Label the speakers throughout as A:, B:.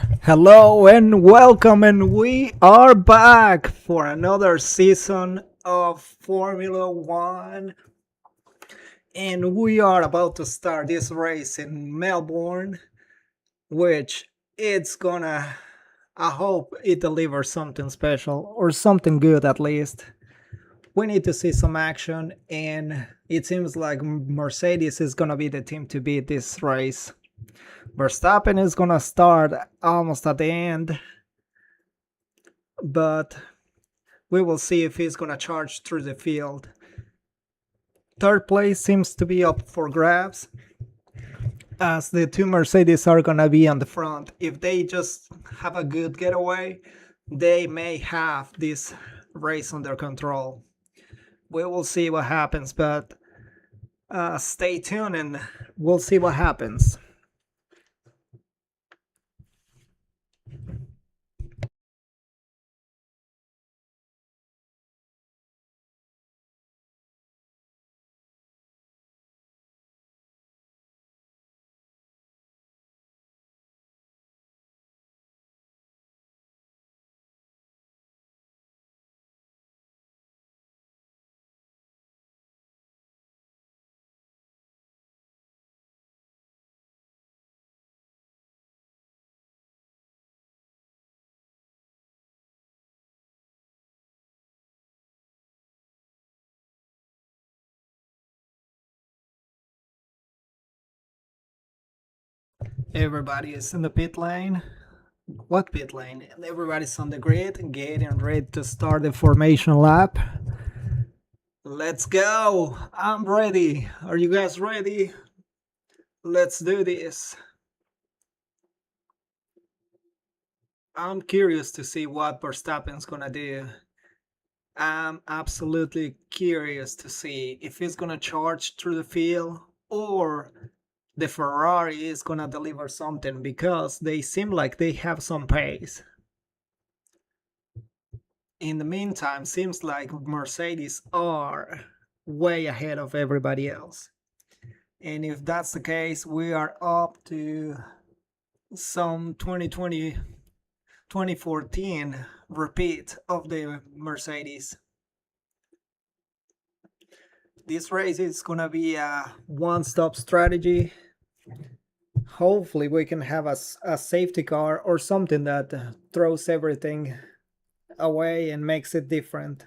A: Hello and welcome, and we are back for another season of Formula One. And we are about to start this race in Melbourne, which it's gonna, I hope it delivers something special or something good at least. We need to see some action, and it seems like Mercedes is gonna be the team to beat this race. Verstappen is gonna start almost at the end, but we will see if he's gonna charge through the field. Third place seems to be up for grabs, as the two Mercedes are gonna be on the front. If they just have a good getaway, they may have this race under control. We will see what happens, but stay tuned and we'll see what happens. Everybody is in the pit lane. What pit lane? Everybody's on the grid, getting ready to start the formation lap. Let's go! I'm ready. Are you guys ready? Let's do this. I'm curious to see what Verstappen's gonna do. I'm absolutely curious to see if he's gonna charge through the field or the Ferrari is gonna deliver something, because they seem like they have some pace. In the meantime, seems like Mercedes are way ahead of everybody else. And if that's the case, we are up to some 2014 repeat of the Mercedes. This race is gonna be a one-stop strategy. Hopefully we can have a safety car or something that throws everything away and makes it different.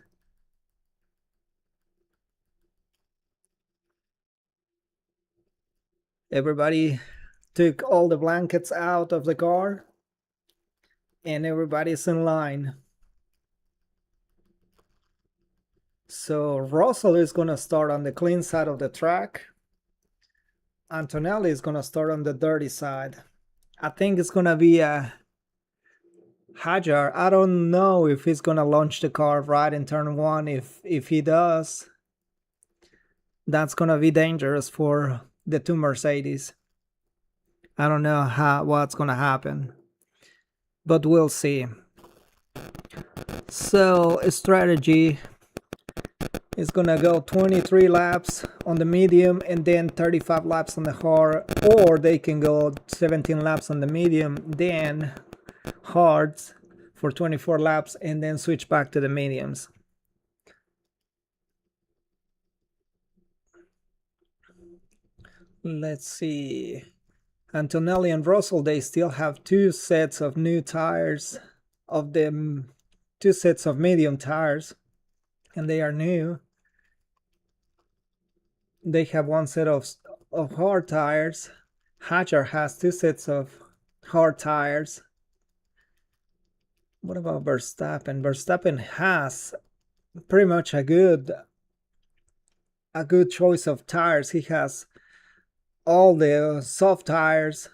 A: Everybody took all the blankets out of the car and everybody's in line. So Russell is gonna start on the clean side of the track. Antonelli is gonna start on the dirty side. I think it's gonna be a Hajar. I don't know if he's gonna launch the car right in turn one. If he does, that's gonna be dangerous for the two Mercedes. I don't know what's gonna happen, but we'll see. So strategy is gonna go 23 laps on the medium and then 35 laps on the hard, or they can go 17 laps on the medium, then hards for 24 laps, and then switch back to the mediums. Let's see. Antonelli and Russell, they still have two sets of new tires, of them, two sets of medium tires, and they are new. They have one set of hard tires. Hajar has two sets of hard tires. What about Verstappen? Verstappen has pretty much a good choice of tires. He has all the soft tires,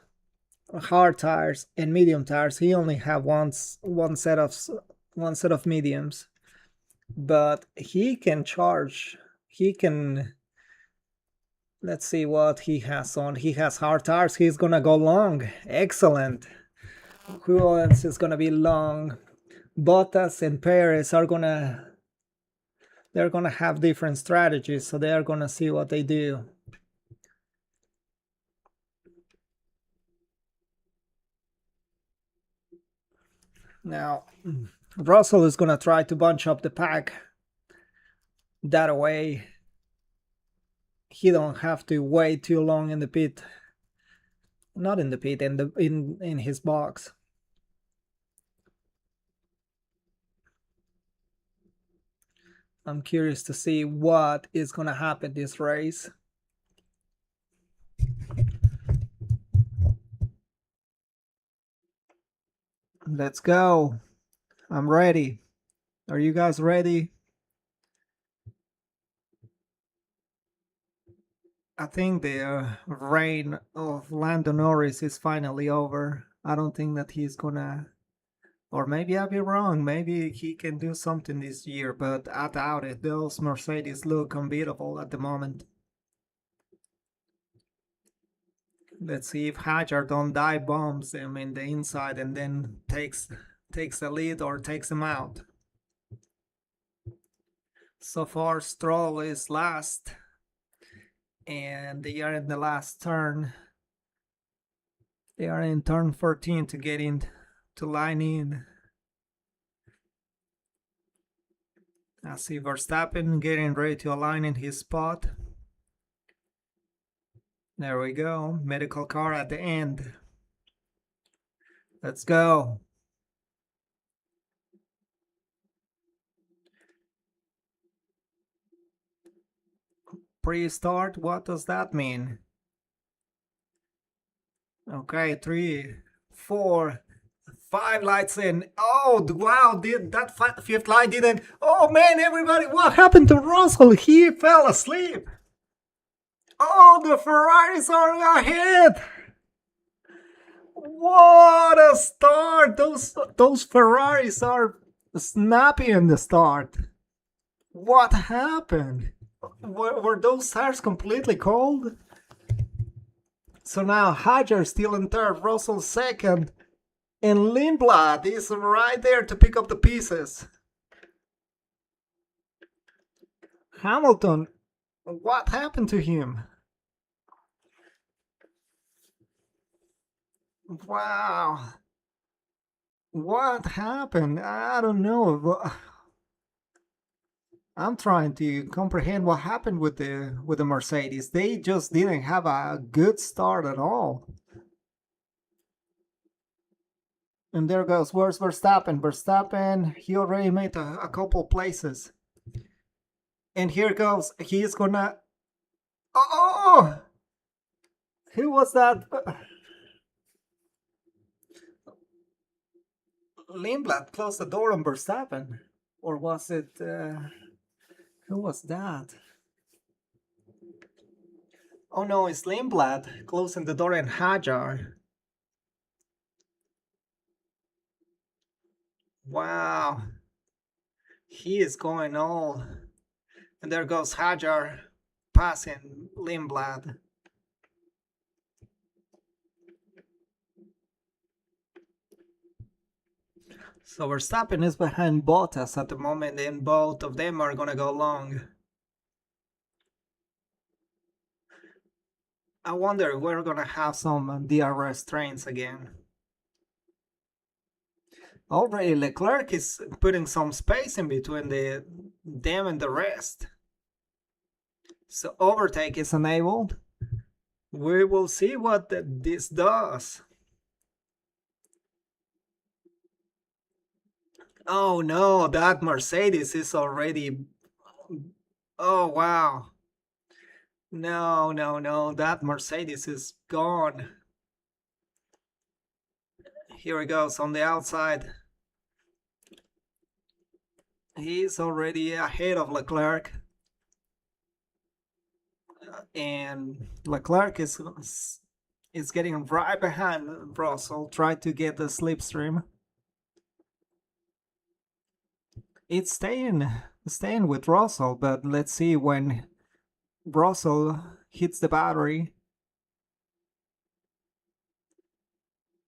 A: hard tires, and medium tires. He only have one set of mediums, but he can charge. He can. Let's see what he has on. He has hard tires. He's gonna go long. Excellent. Who else is gonna be long? Bottas and Perez are gonna. They're gonna have different strategies, so they are gonna see what they do. Now, Russell is gonna try to bunch up the pack that way. He don't have to wait too long in the pit. Not in the pit, in his box. I'm curious to see what is gonna happen this race. Let's go. I'm ready. Are you guys ready? I think the reign of Lando Norris is finally over. I don't think that he's gonna, or maybe I'll be wrong. Maybe he can do something this year, but I doubt it. Those Mercedes look unbeatable at the moment. Let's see if Hajar don't dive bombs him in the inside and then takes the lead or takes him out. So far, Stroll is last, and they are in the last turn. They are in turn 14 to get in to line in. I see Verstappen getting ready to align in his spot. There we go. Medical car at the end. Let's go. Pre-start, what does that mean? Okay, 3, 4, 5 lights in. Oh, wow, did that fifth light didn't. Oh man, everybody, what happened to Russell? He fell asleep. Oh, the Ferraris are ahead. What a start. Those Ferraris are snappy in the start. What happened? Were those tires completely cold? So now Hajar still in third, Russell second, and Lindblad is right there to pick up the pieces. Hamilton, what happened to him? Wow. What happened? I don't know. I'm trying to comprehend what happened with the Mercedes. They just didn't have a good start at all. And there goes, where's Verstappen? Verstappen, he already made a couple places. And here goes, he's gonna. Oh! Who was that? Lindblad closed the door on Verstappen. Or was it. Who was that? Oh no, it's Lindblad closing the door in Hajar. Wow. He is going all. And there goes Hajar passing Lindblad. So Verstappen is behind Bottas at the moment, and both of them are gonna go long. I wonder if we're gonna have some DRS trains again. Already Leclerc is putting some space in between them and the rest. So overtake is enabled. We will see what this does. Oh no, that Mercedes is already. Oh wow. No, no, no, that Mercedes is gone. Here he goes on the outside. He's already ahead of Leclerc. And Leclerc is getting right behind Russell, try to get the slipstream. It's staying with Russell, but let's see when Russell hits the battery.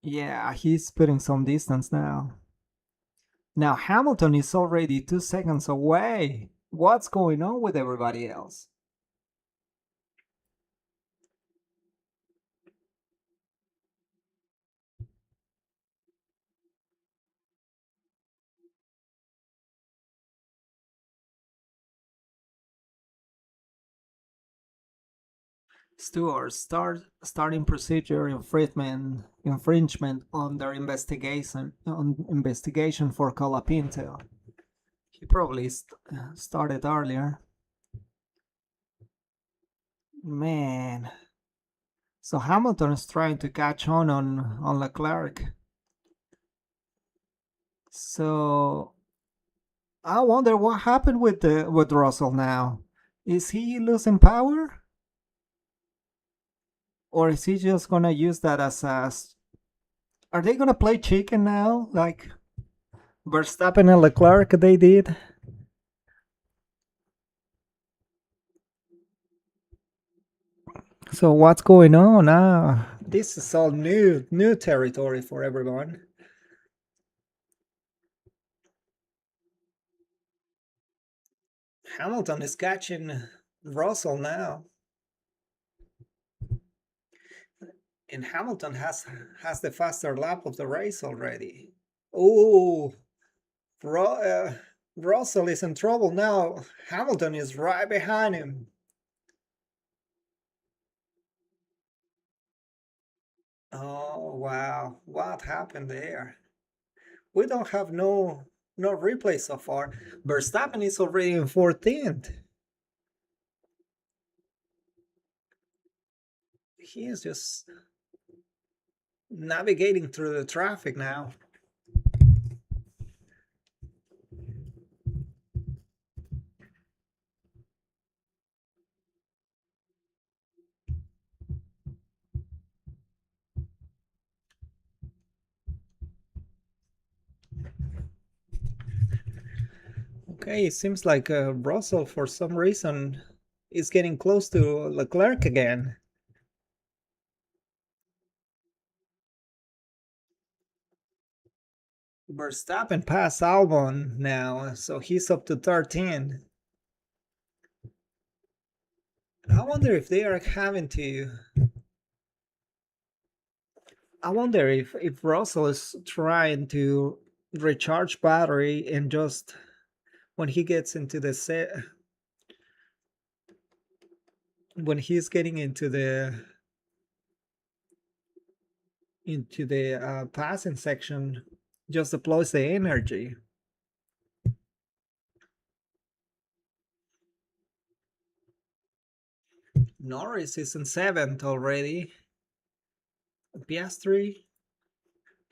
A: Yeah, he's putting some distance now. Now Hamilton is already 2 seconds away. What's going on with everybody else? Stewart starting procedure infringement on their investigation for Colapinto. He probably started earlier. Man, so Hamilton is trying to catch on Leclerc. So I wonder what happened with Russell now. Is he losing power, or is he just gonna use that as a? Are they gonna play chicken now, like Verstappen and Leclerc they did? So what's going on now? This is all new territory for everyone. Hamilton is catching Russell now, and Hamilton has the faster lap of the race already. Oh, Ru- uh, Russell is in trouble now. Hamilton is right behind him. Oh wow, what happened there? We don't have no replay so far. Verstappen is already in 14th. He is just navigating through the traffic now. Okay, it seems like Russell, for some reason, is getting close to Leclerc again. Verstappen passed Albon now, so he's up to 13. I wonder if they are having to. I wonder if Russell is trying to recharge battery and just when he gets into the set, when he's getting into the passing section, just deploys the energy. Norris is in 7th already. Piastri,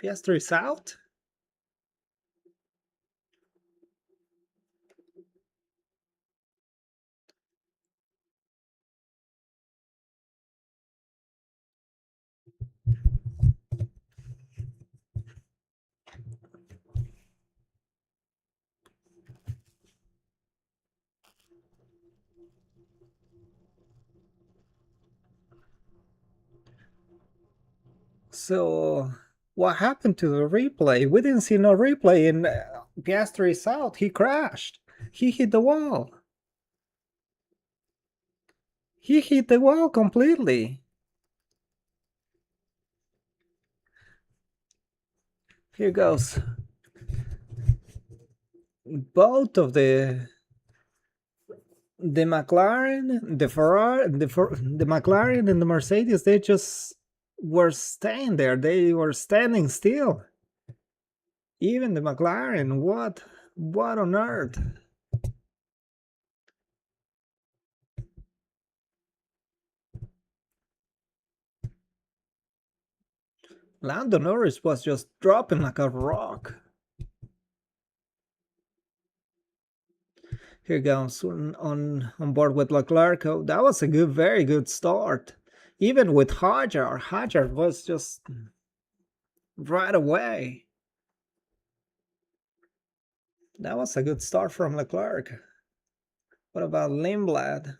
A: Piastri is out. So what happened to the replay? We didn't see no replay, and Piastri is out. He crashed. He hit the wall. He hit the wall completely. Here goes. Both of the McLaren, the Ferrari, the McLaren and the Mercedes, they just were staying there. They were standing still. Even the McLaren, what on earth? Lando Norris was just dropping like a rock. Here goes on board with Leclerc. Oh, that was a very good start. Even with Hajar was just right away. That was a good start from Leclerc. What about Lindblad?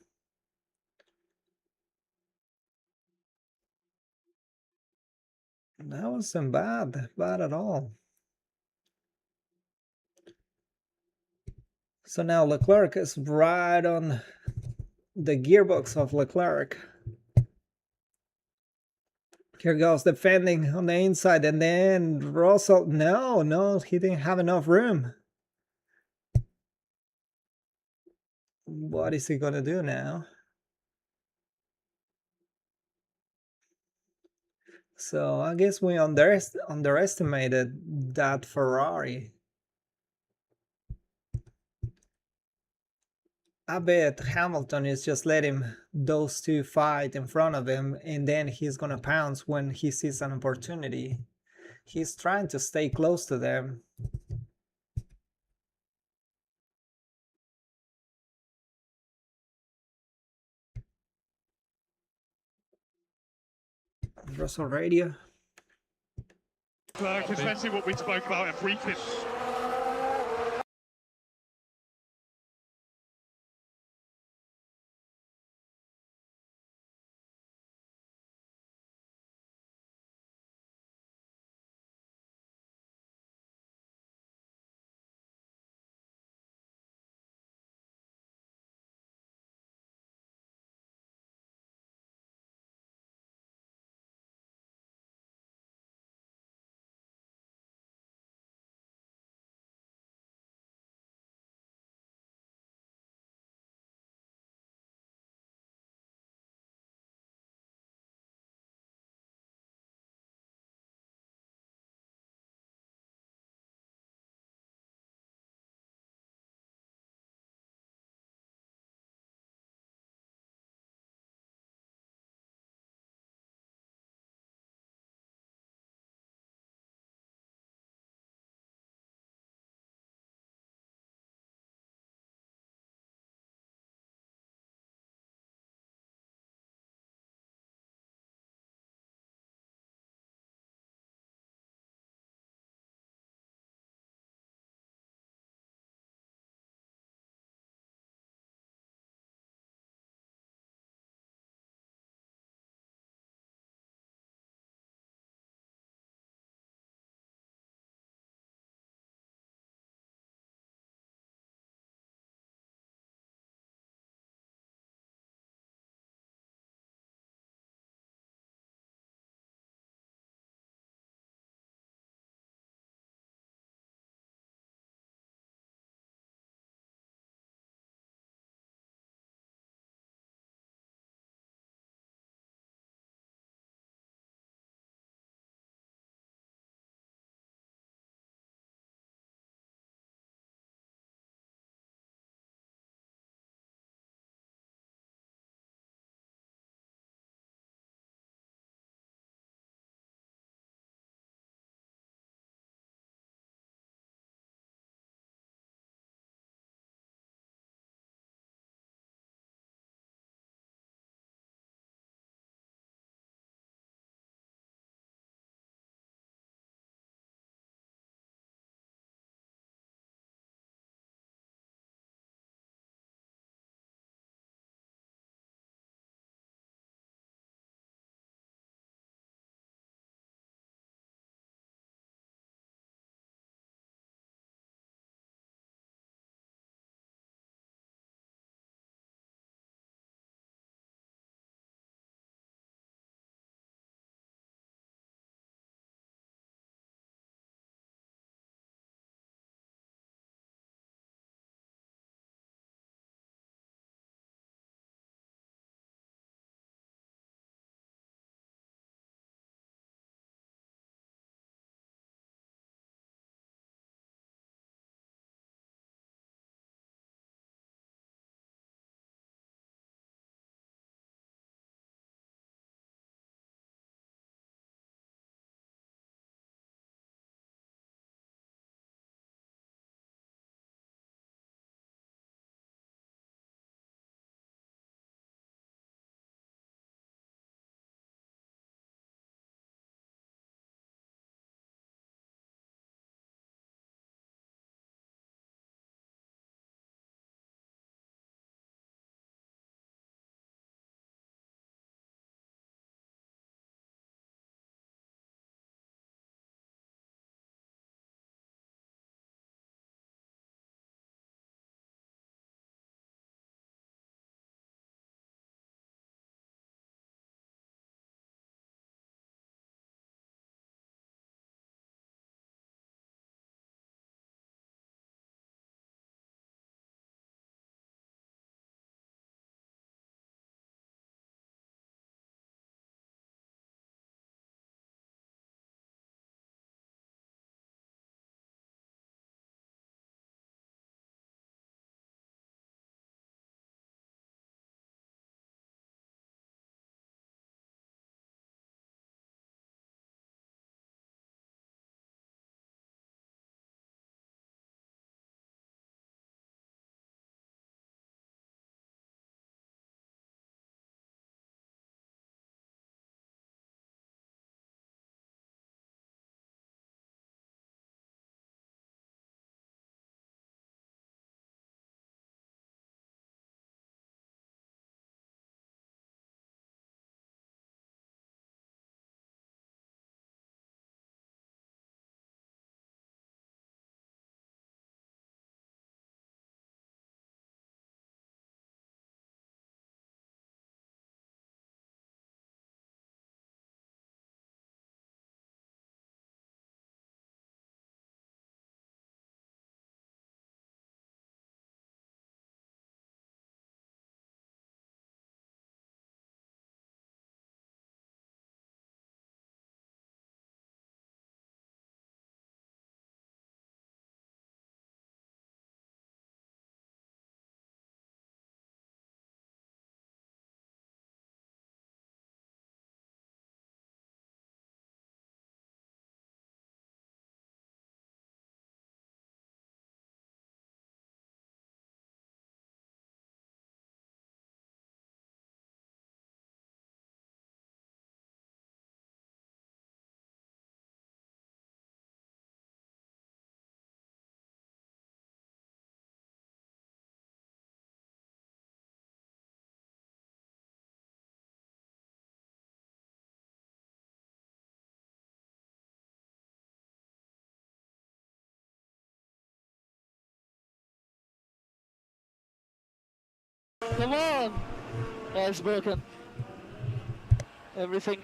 A: That wasn't bad at all. So now Leclerc is right on the gearbox of Leclerc. Here goes defending on the inside, and then Russell. No, he didn't have enough room. What is he gonna do now? So I guess we underestimated that Ferrari. I bet Hamilton is just letting those two fight in front of him and then he's gonna pounce when he sees an opportunity. He's trying to stay close to them. Russell Radio.
B: Especially what we spoke about in Prix.
C: Come on! Yeah, it's broken. Everything.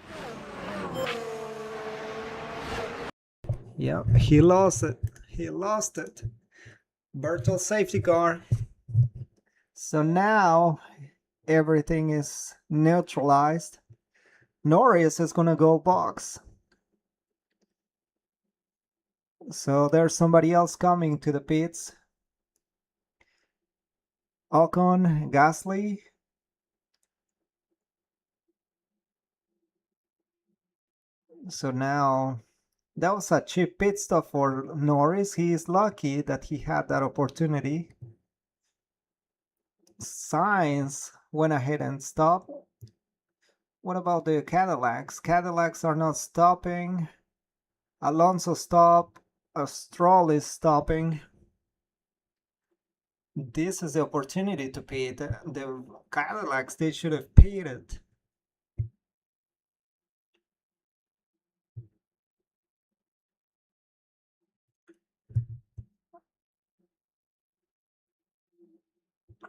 A: Yep, he lost it. He lost it. Bertol safety car. So now everything is neutralized. Norris is gonna go box. So there's somebody else coming to the pits. Ocon, Gasly. So now that was a cheap pit stop for Norris. He is lucky that he had that opportunity. Sainz went ahead and stopped. What about the Cadillacs? Cadillacs are not stopping. Alonso stopped. Stroll is stopping. This is the opportunity to pit. The Cadillacs, they should have pitted.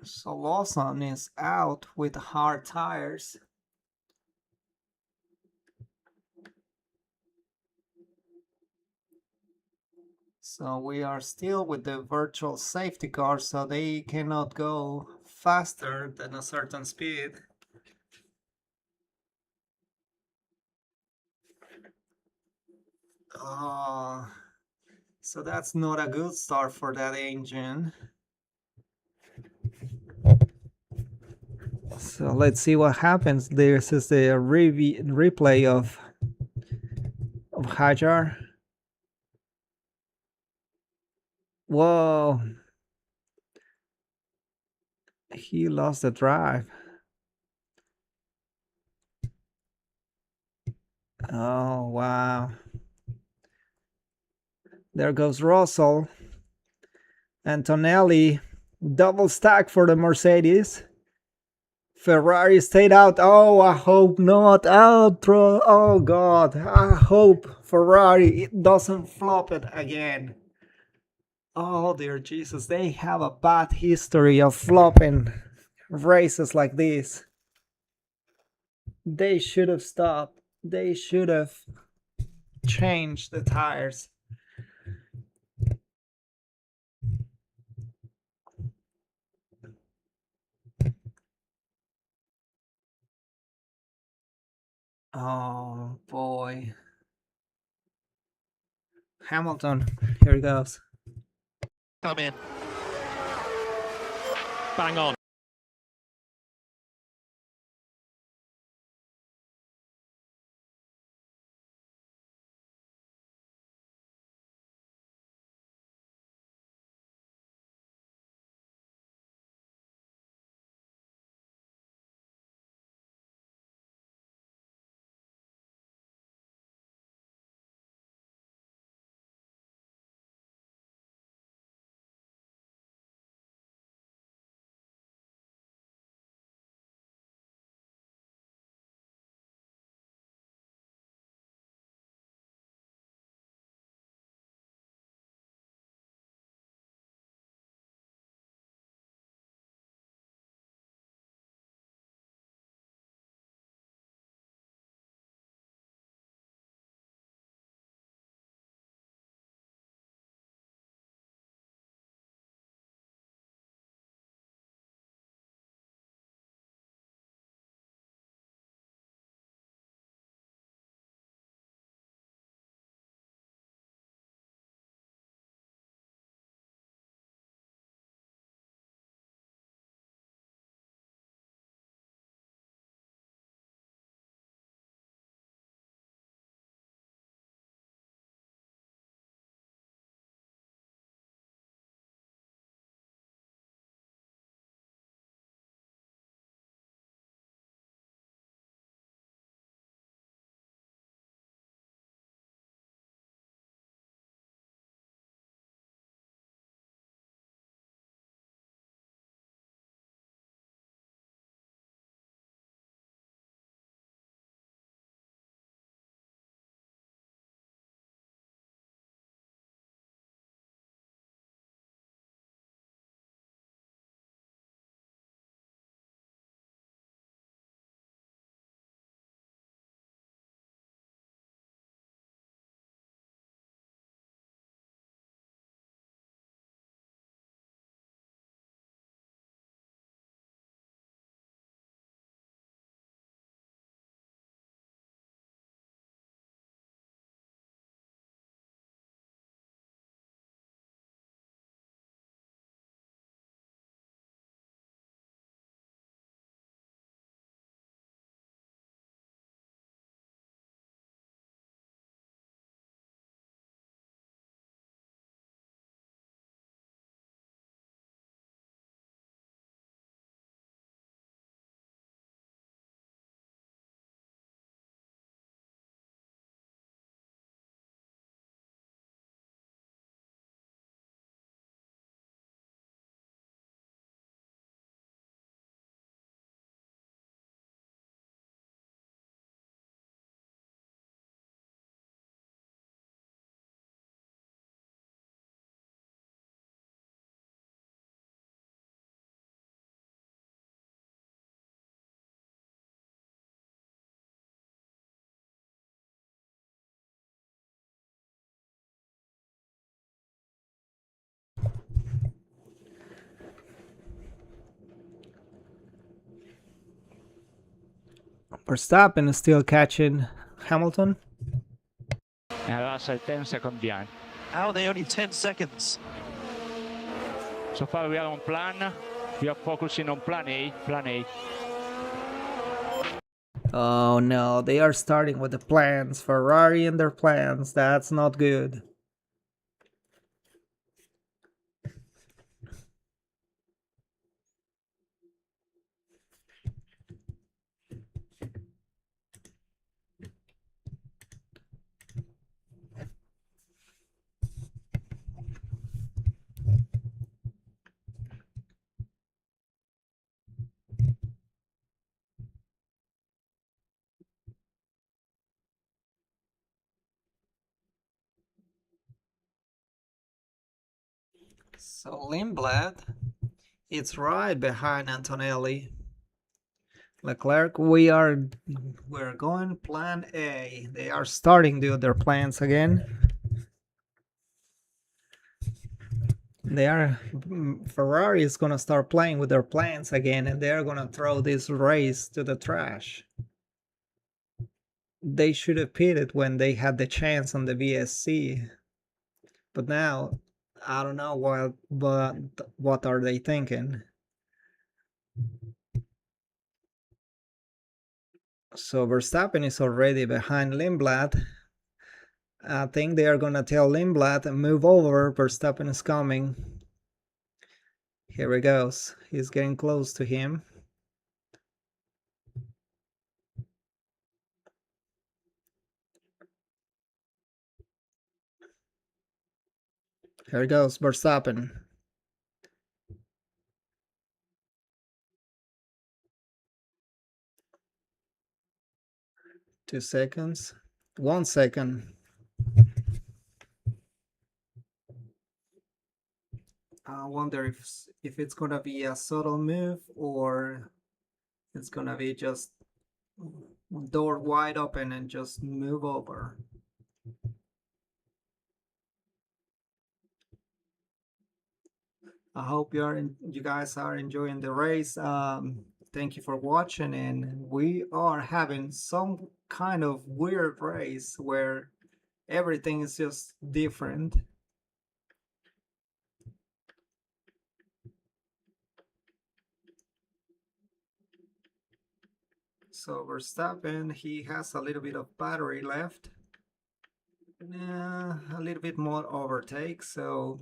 A: So Lawson is out with hard tires. So we are still with the virtual safety car, so they cannot go faster than a certain speed. Oh, so that's not a good start for that engine. So let's see what happens. This is the replay of Hajar. Whoa, he lost the drive. Oh, wow. There goes Russell. Antonelli, double stack for the Mercedes. Ferrari stayed out. Oh, I hope not. Oh God. I hope Ferrari doesn't flop it again. Oh dear Jesus. They have a bad history of flopping races like this. They should have stopped. They should have changed the tires. Oh boy. Hamilton, here he goes.
B: Come in. Bang on.
A: Verstappen is still catching Hamilton.
D: And Russell 10 seconds behind.
B: How are they only 10 seconds?
D: So far we are on plan. We are focusing on plan A. Plan A.
A: Oh no, they are starting with the plans. Ferrari and their plans. That's not good. So Lindblad, it's right behind Antonelli. Leclerc, we're going plan A. They are starting to do their plans again. Ferrari is gonna start playing with their plans again, and they're gonna throw this race to the trash. They should have pitted when they had the chance on the VSC, but now I don't know what are they thinking. So Verstappen is already behind Lindblad. I think they are gonna tell Lindblad move over. Verstappen is coming. Here he goes. He's getting close to him. Here goes Verstappen. Two seconds. 1 second. I wonder if it's gonna be a subtle move or it's gonna be just door wide open and just move over. I hope you guys are enjoying the race. Thank you for watching, and we are having some kind of weird race where everything is just different. So Verstappen, he has a little bit of battery left. A little bit more overtake, so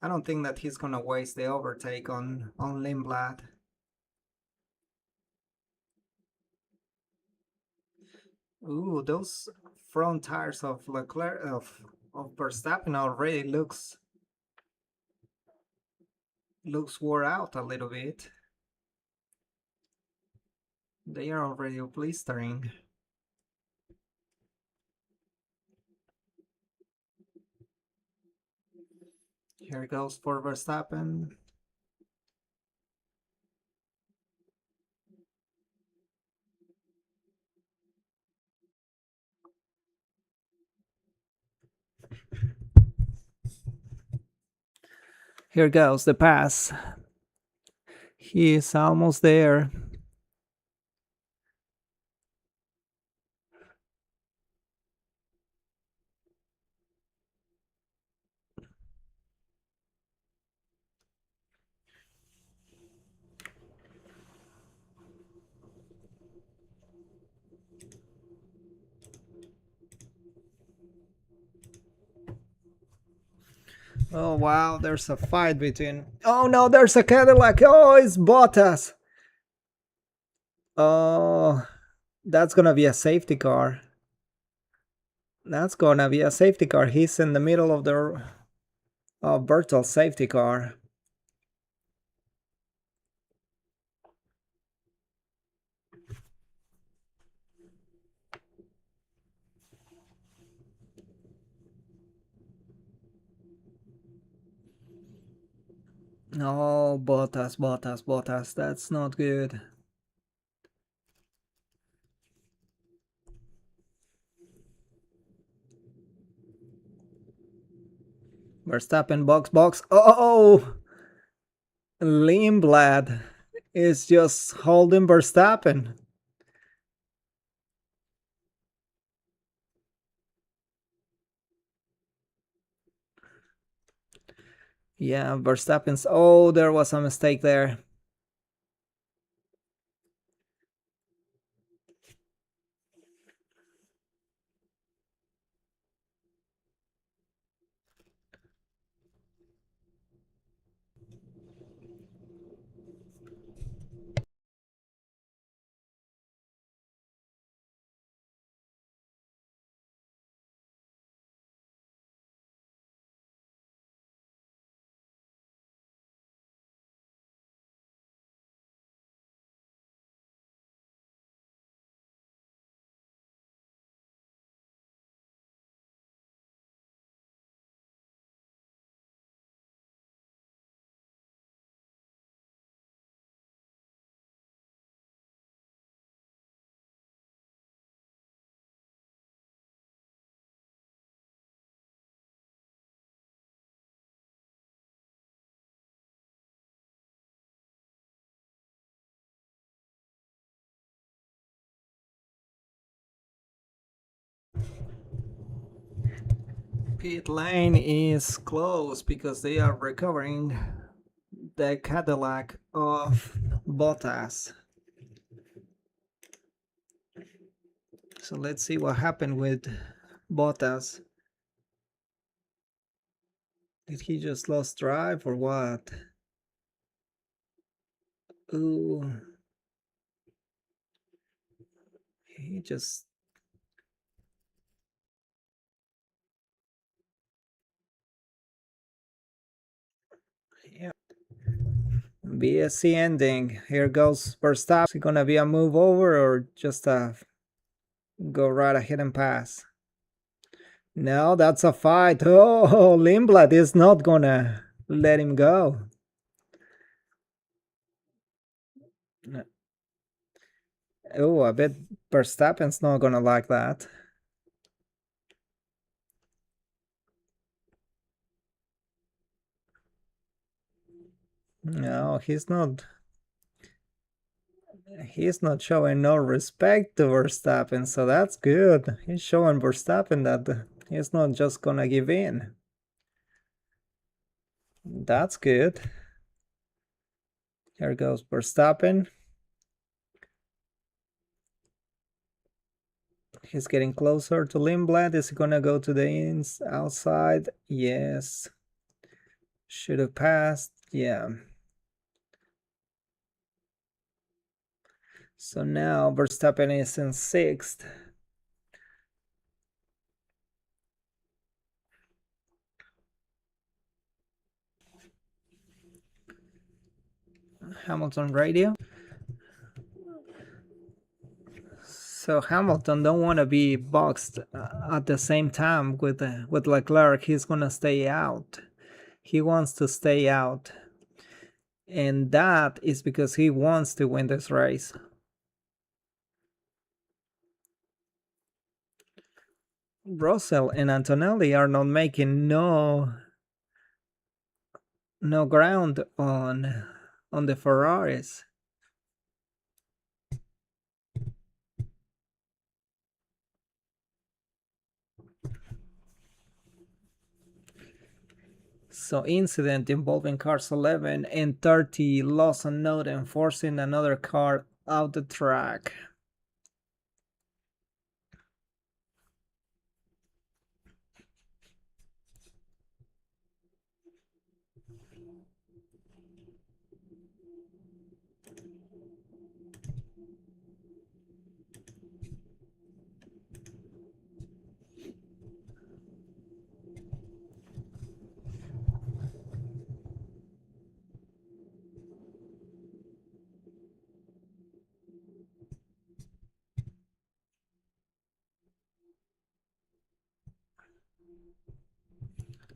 A: I don't think that he's gonna waste the overtake on Lindblad. Ooh, those front tires of Leclerc of Verstappen already looks wore out a little bit. They are already blistering. Here goes for Verstappen. Here goes the pass. He is almost there. Oh wow, there's a fight between. Oh no, there's a Cadillac. Oh, it's Bottas. Oh, that's gonna be a safety car. That's gonna be a safety car. He's in the middle of the Bertol's safety car. No, Bottas. That's not good. Verstappen, box. Oh! Lindblad is just holding Verstappen. Yeah, Verstappen's. Oh, there was a mistake there. Pit lane is closed because they are recovering the Cadillac of Bottas. So let's see what happened with Bottas. Did he just lost drive or what? Ooh. He just. Yeah. BSC ending. Here goes Verstappen. Is it gonna be a move over or just a go right ahead and pass? No, that's a fight. Oh, Lindblad is not gonna let him go. Oh, I bet Verstappen's not gonna like that. No, he's not. He's not showing no respect to Verstappen, so that's good. He's showing Verstappen that he's not just gonna give in. That's good. Here goes Verstappen. He's getting closer to Lindblad. Is he gonna go to the outside? Yes. Should have passed. Yeah. So now Verstappen is in 6th. Hamilton radio. So Hamilton don't want to be boxed at the same time with Leclerc. He's gonna stay out. He wants to stay out, and that is because he wants to win this race. Russell and Antonelli are not making no ground on the Ferraris. So incident involving cars 11 and 30 loss on node and forcing another car out the track.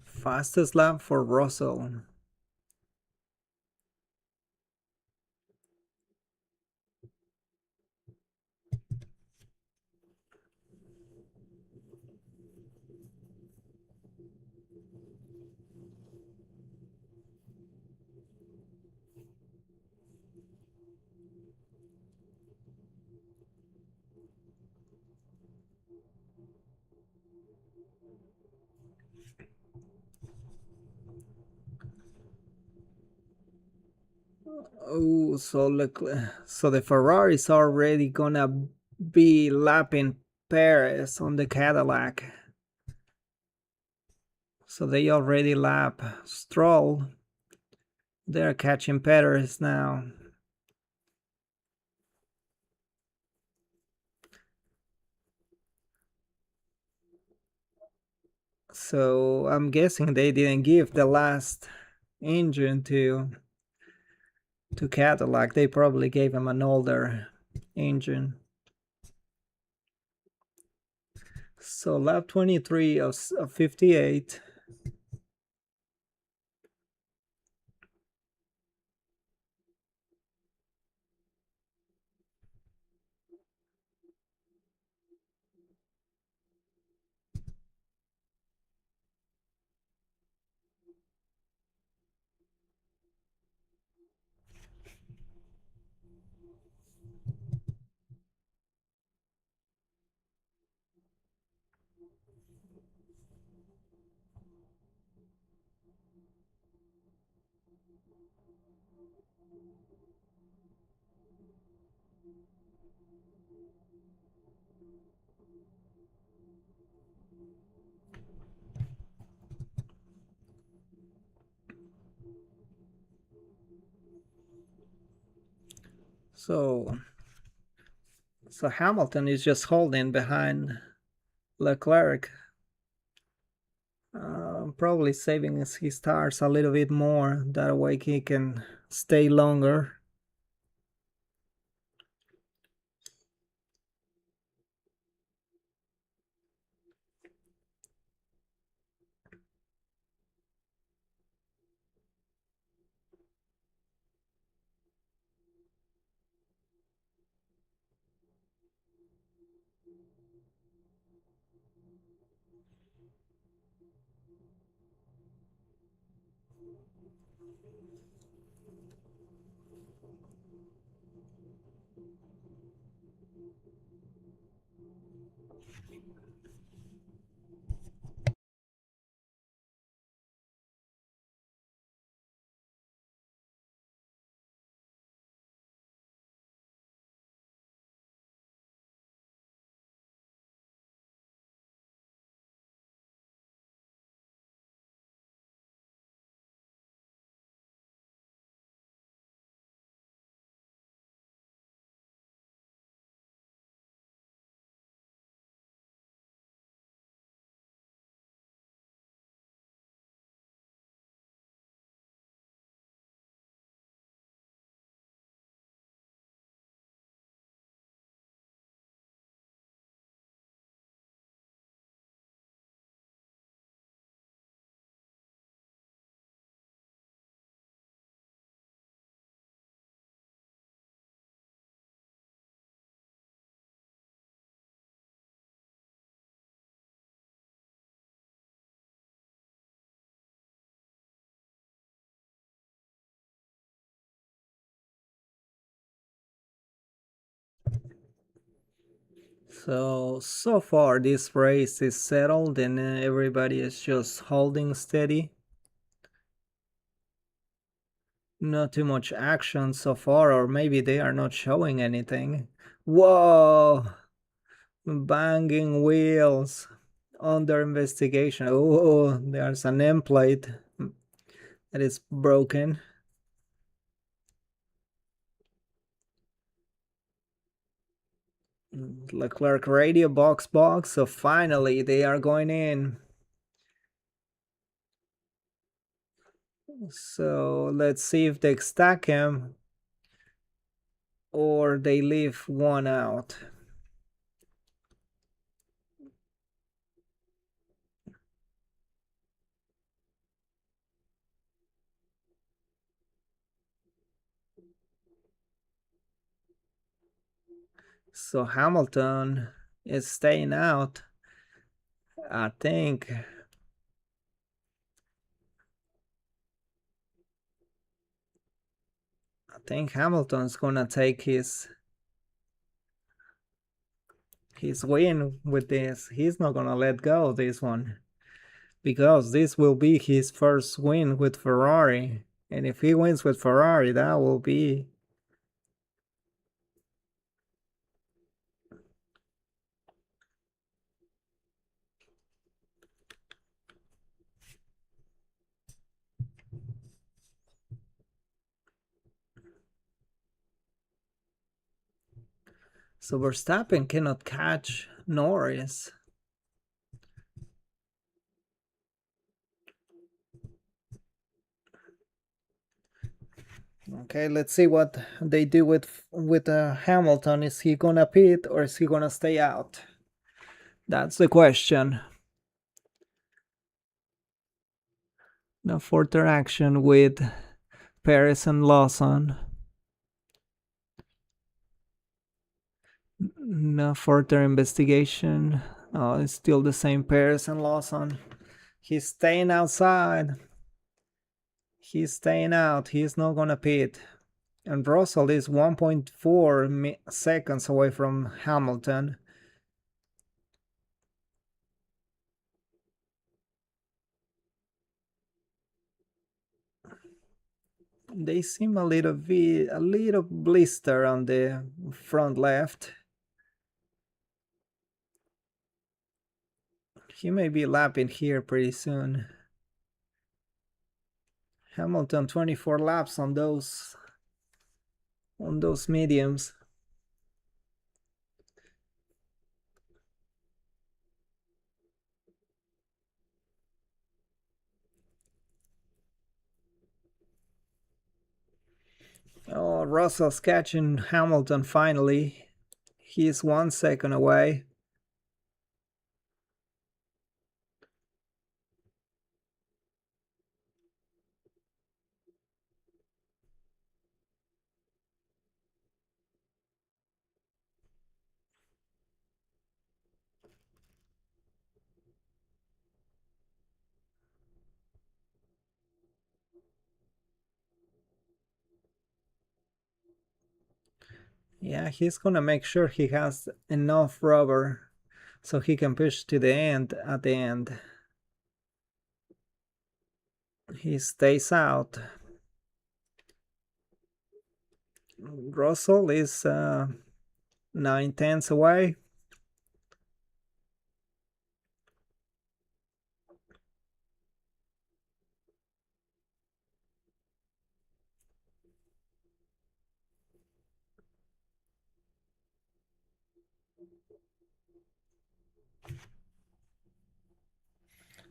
A: Fastest lap for Russell. Oh, so the Ferrari's already gonna be lapping Perez on the Cadillac. So they already lap Stroll. They're catching Perez now. So I'm guessing they didn't give the last engine to Cadillac. They probably gave him an older engine. So lap 23 of 58. So Hamilton is just holding behind Leclerc, probably saving his tires a little bit more. That way he can stay longer. So far this race is settled and everybody is just holding steady. Not too much action so far, or maybe they are not showing anything. Whoa! Banging wheels under investigation. Oh, there's an end plate that is broken. Leclerc radio box. So finally they are going in. So let's see if they stack him or they leave one out. So Hamilton is staying out. I think Hamilton's gonna take his win with this. He's not gonna let go of this one because this will be his first win with Ferrari. And if he wins with Ferrari, that will be... So Verstappen cannot catch Norris. Okay, let's see what they do with Hamilton. Is he gonna pit or is he gonna stay out? That's the question. No further action with Perez and Lawson. No further investigation. Oh, it's still the same Perez and Lawson. He's staying outside. He's staying out. He's not gonna pit. And Russell is 1.4 seconds away from Hamilton. They seem a little blister on the front left. He may be lapping here pretty soon. Hamilton 24 laps on those mediums. Oh, Russell's catching Hamilton finally. He's 1 second away. Yeah, he's gonna make sure he has enough rubber so he can push to the end at the end. He stays out. Russell is 9/10 away.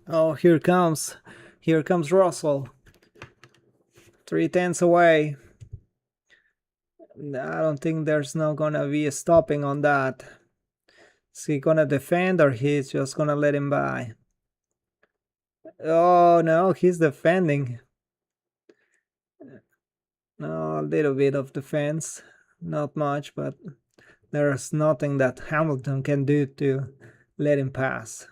A: Oh, here comes Russell. 3/10 away. I don't think there's not gonna be a stopping on that. Is he gonna defend or he's just gonna let him by? Oh no, he's defending. No, a little bit of defense. Not much, but there's nothing that Hamilton can do to let him pass.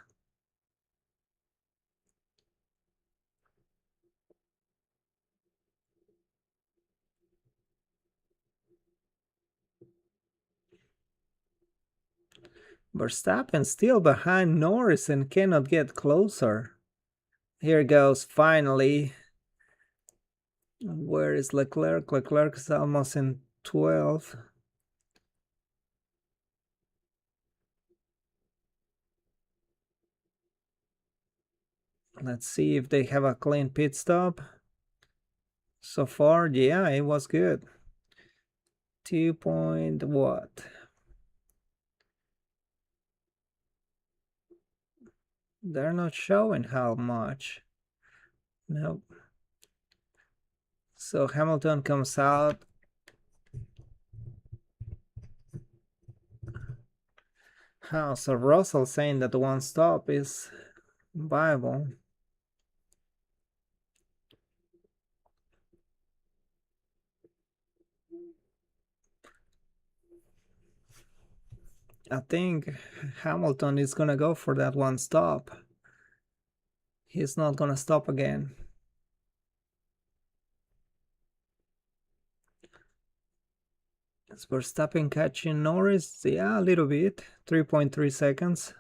A: Verstappen still behind Norris and cannot get closer. Here goes finally. Where is Leclerc? Leclerc is almost in 12. Let's see if they have a clean pit stop. So far, yeah, it was good. 2 point what? They're not showing how much. Nope. So Hamilton comes out. So Russell saying that one stop is viable. I think Hamilton is gonna go for that one stop. He's not gonna stop again. Is Verstappen catching Norris? Yeah, a little bit. 3.3 seconds.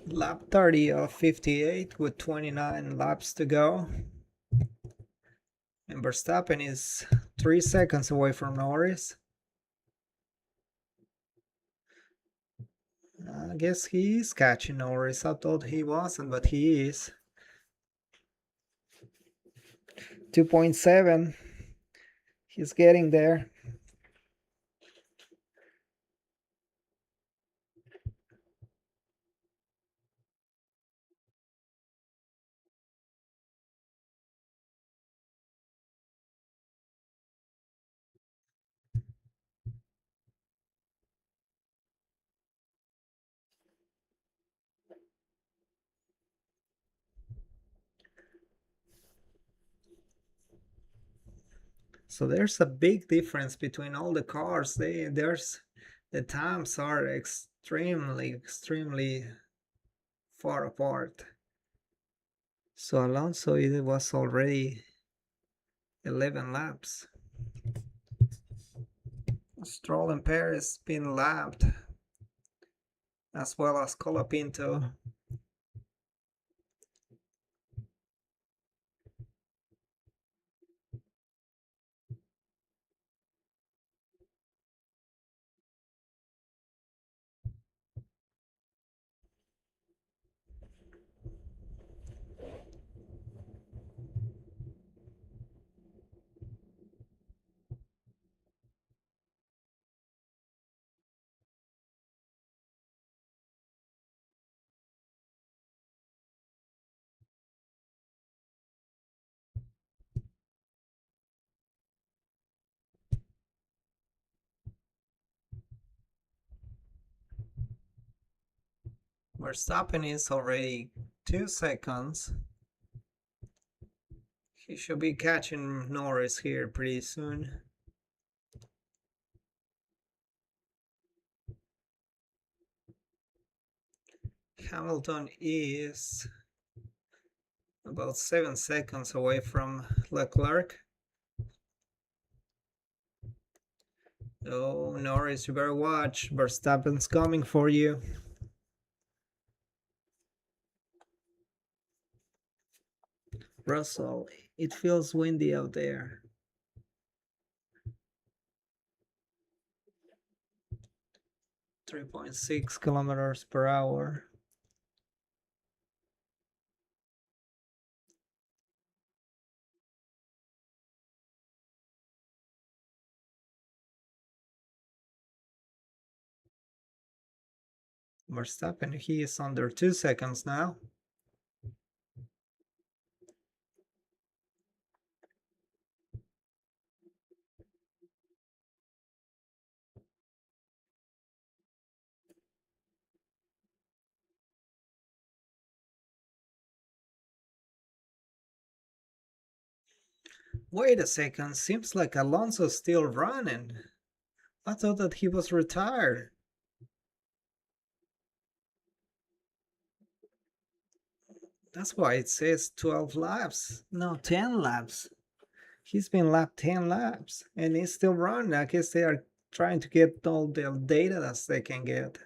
A: Lap 30 of 58 with 29 laps to go. And Verstappen is 3 seconds away from Norris. I guess he is catching Norris. I thought he wasn't, but he is. 2.7. He's getting there. So there's a big difference between all the cars. The times are extremely far apart. So Alonso, it was already 11 laps. Stroll and Perez been lapped, as well as Colapinto. Verstappen is already 2 seconds. He should be catching Norris here pretty soon. Hamilton is about 7 seconds away from Leclerc. Oh, Norris, you better watch. Verstappen's coming for you. Russell, it feels windy out there. 3.6 kilometers per hour. Verstappen, he is under 2 seconds now. Wait a second, seems like Alonso's still running. I thought that he was retired. That's why it says 12 laps. No, 10 laps. He's been lapped 10 laps and he's still running. I guess they are trying to get all the data that they can get.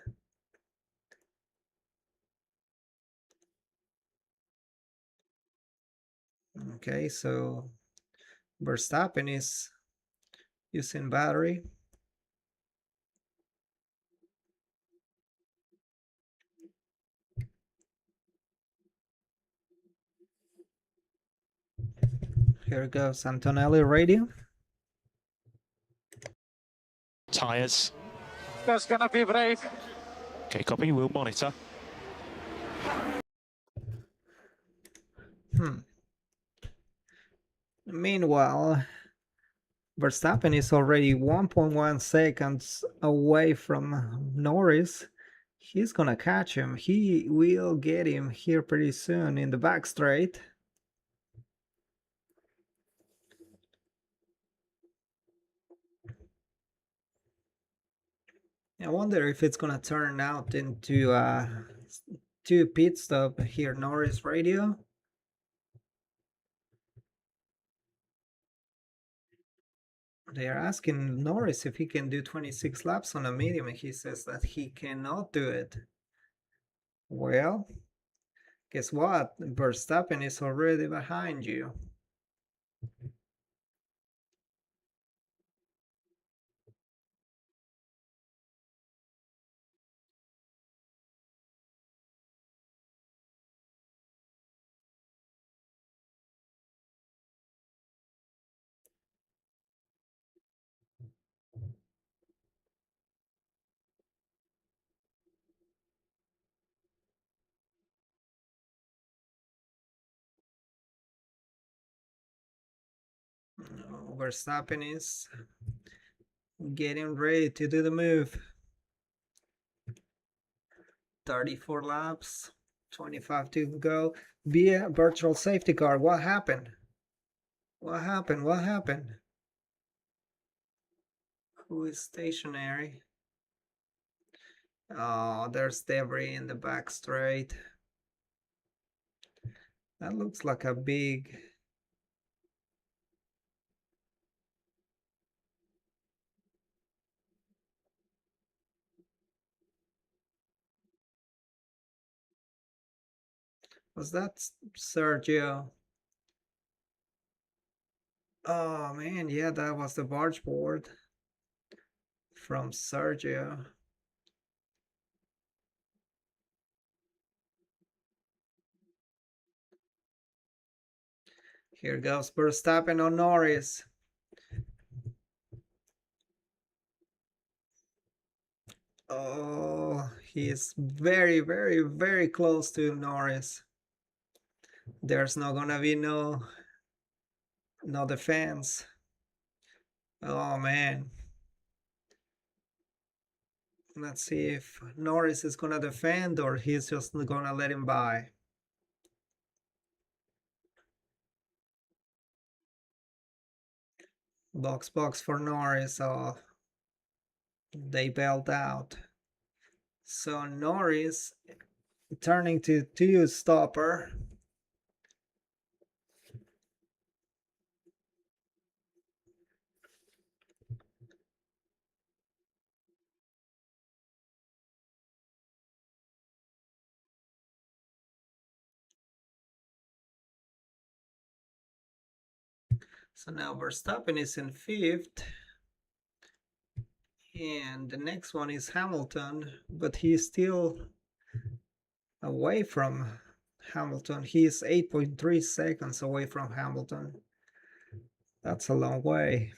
A: Okay, so Verstappen is using battery. Here goes Antonelli radio.
B: Tyres.
C: There's gonna be brake.
B: Okay, copy. We'll monitor.
A: Meanwhile, Verstappen is already 1.1 seconds away from Norris. He's gonna catch him. He will get him here pretty soon in the back straight. I wonder if it's gonna turn out into a 2 pit stop here, Norris radio. They are asking Norris if he can do 26 laps on a medium, and he says that he cannot do it. Well, guess what? Verstappen is already behind you. Verstappen is getting ready to do the move. 34 laps, 25 to go. Via virtual safety car. What happened? What happened? What happened? Who is stationary? Oh, there's debris in the back straight. That looks like a big... Was that Sergio? Oh man, yeah, that was the barge board from Sergio. Here goes Verstappen on Norris. Oh, he is very, very, very close to Norris. There's not gonna be no defense. Oh man. Let's see if Norris is gonna defend or he's just gonna let him by. Box for Norris. Oh, they bailed out. So Norris turning to two stopper. So now Verstappen is in fifth. And the next one is Hamilton, but he's still away from Hamilton. He's 8.3 seconds away from Hamilton. That's a long way.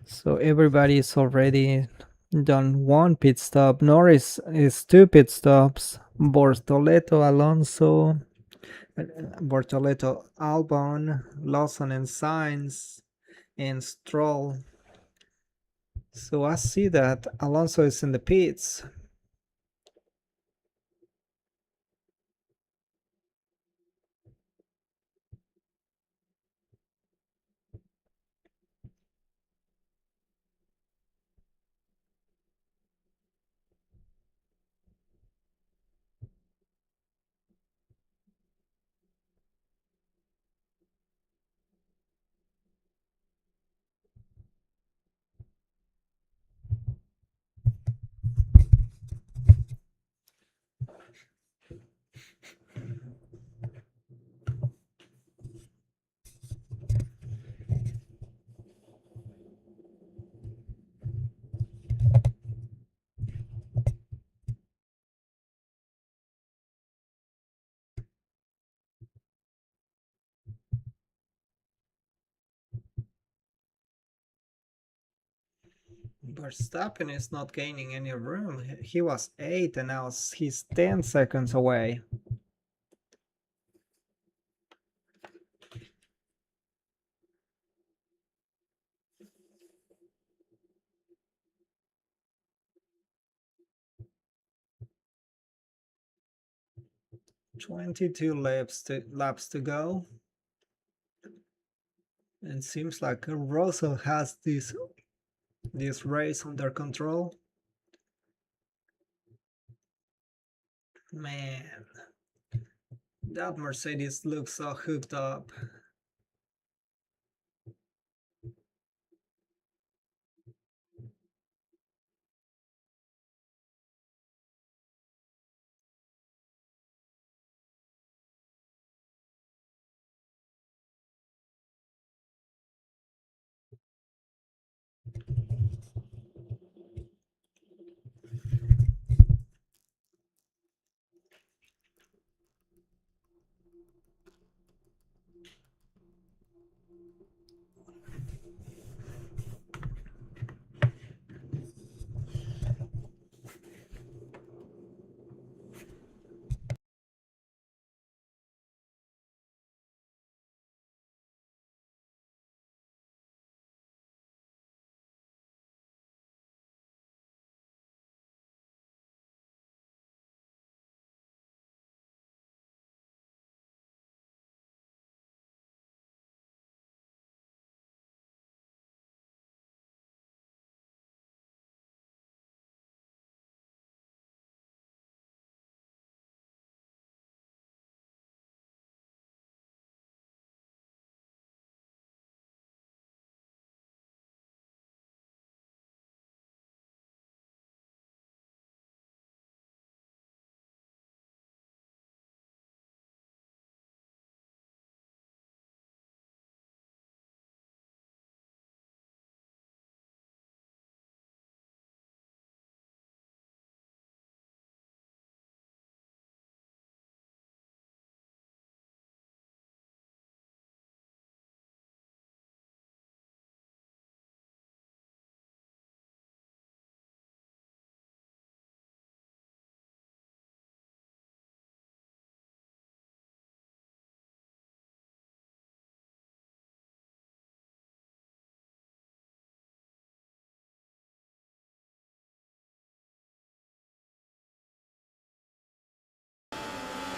A: So everybody's already done one pit stop. Norris is two pit stops. Bortoleto, Alonso, Bortoleto, Albon, Lawson and Sainz, and Stroll. So I see that Alonso is in the pits. Verstappen is not gaining any room. He was 8 and now he's 10 seconds away. Laps to go. And seems like Russell has this this race under control. Man, that Mercedes looks so hooked up.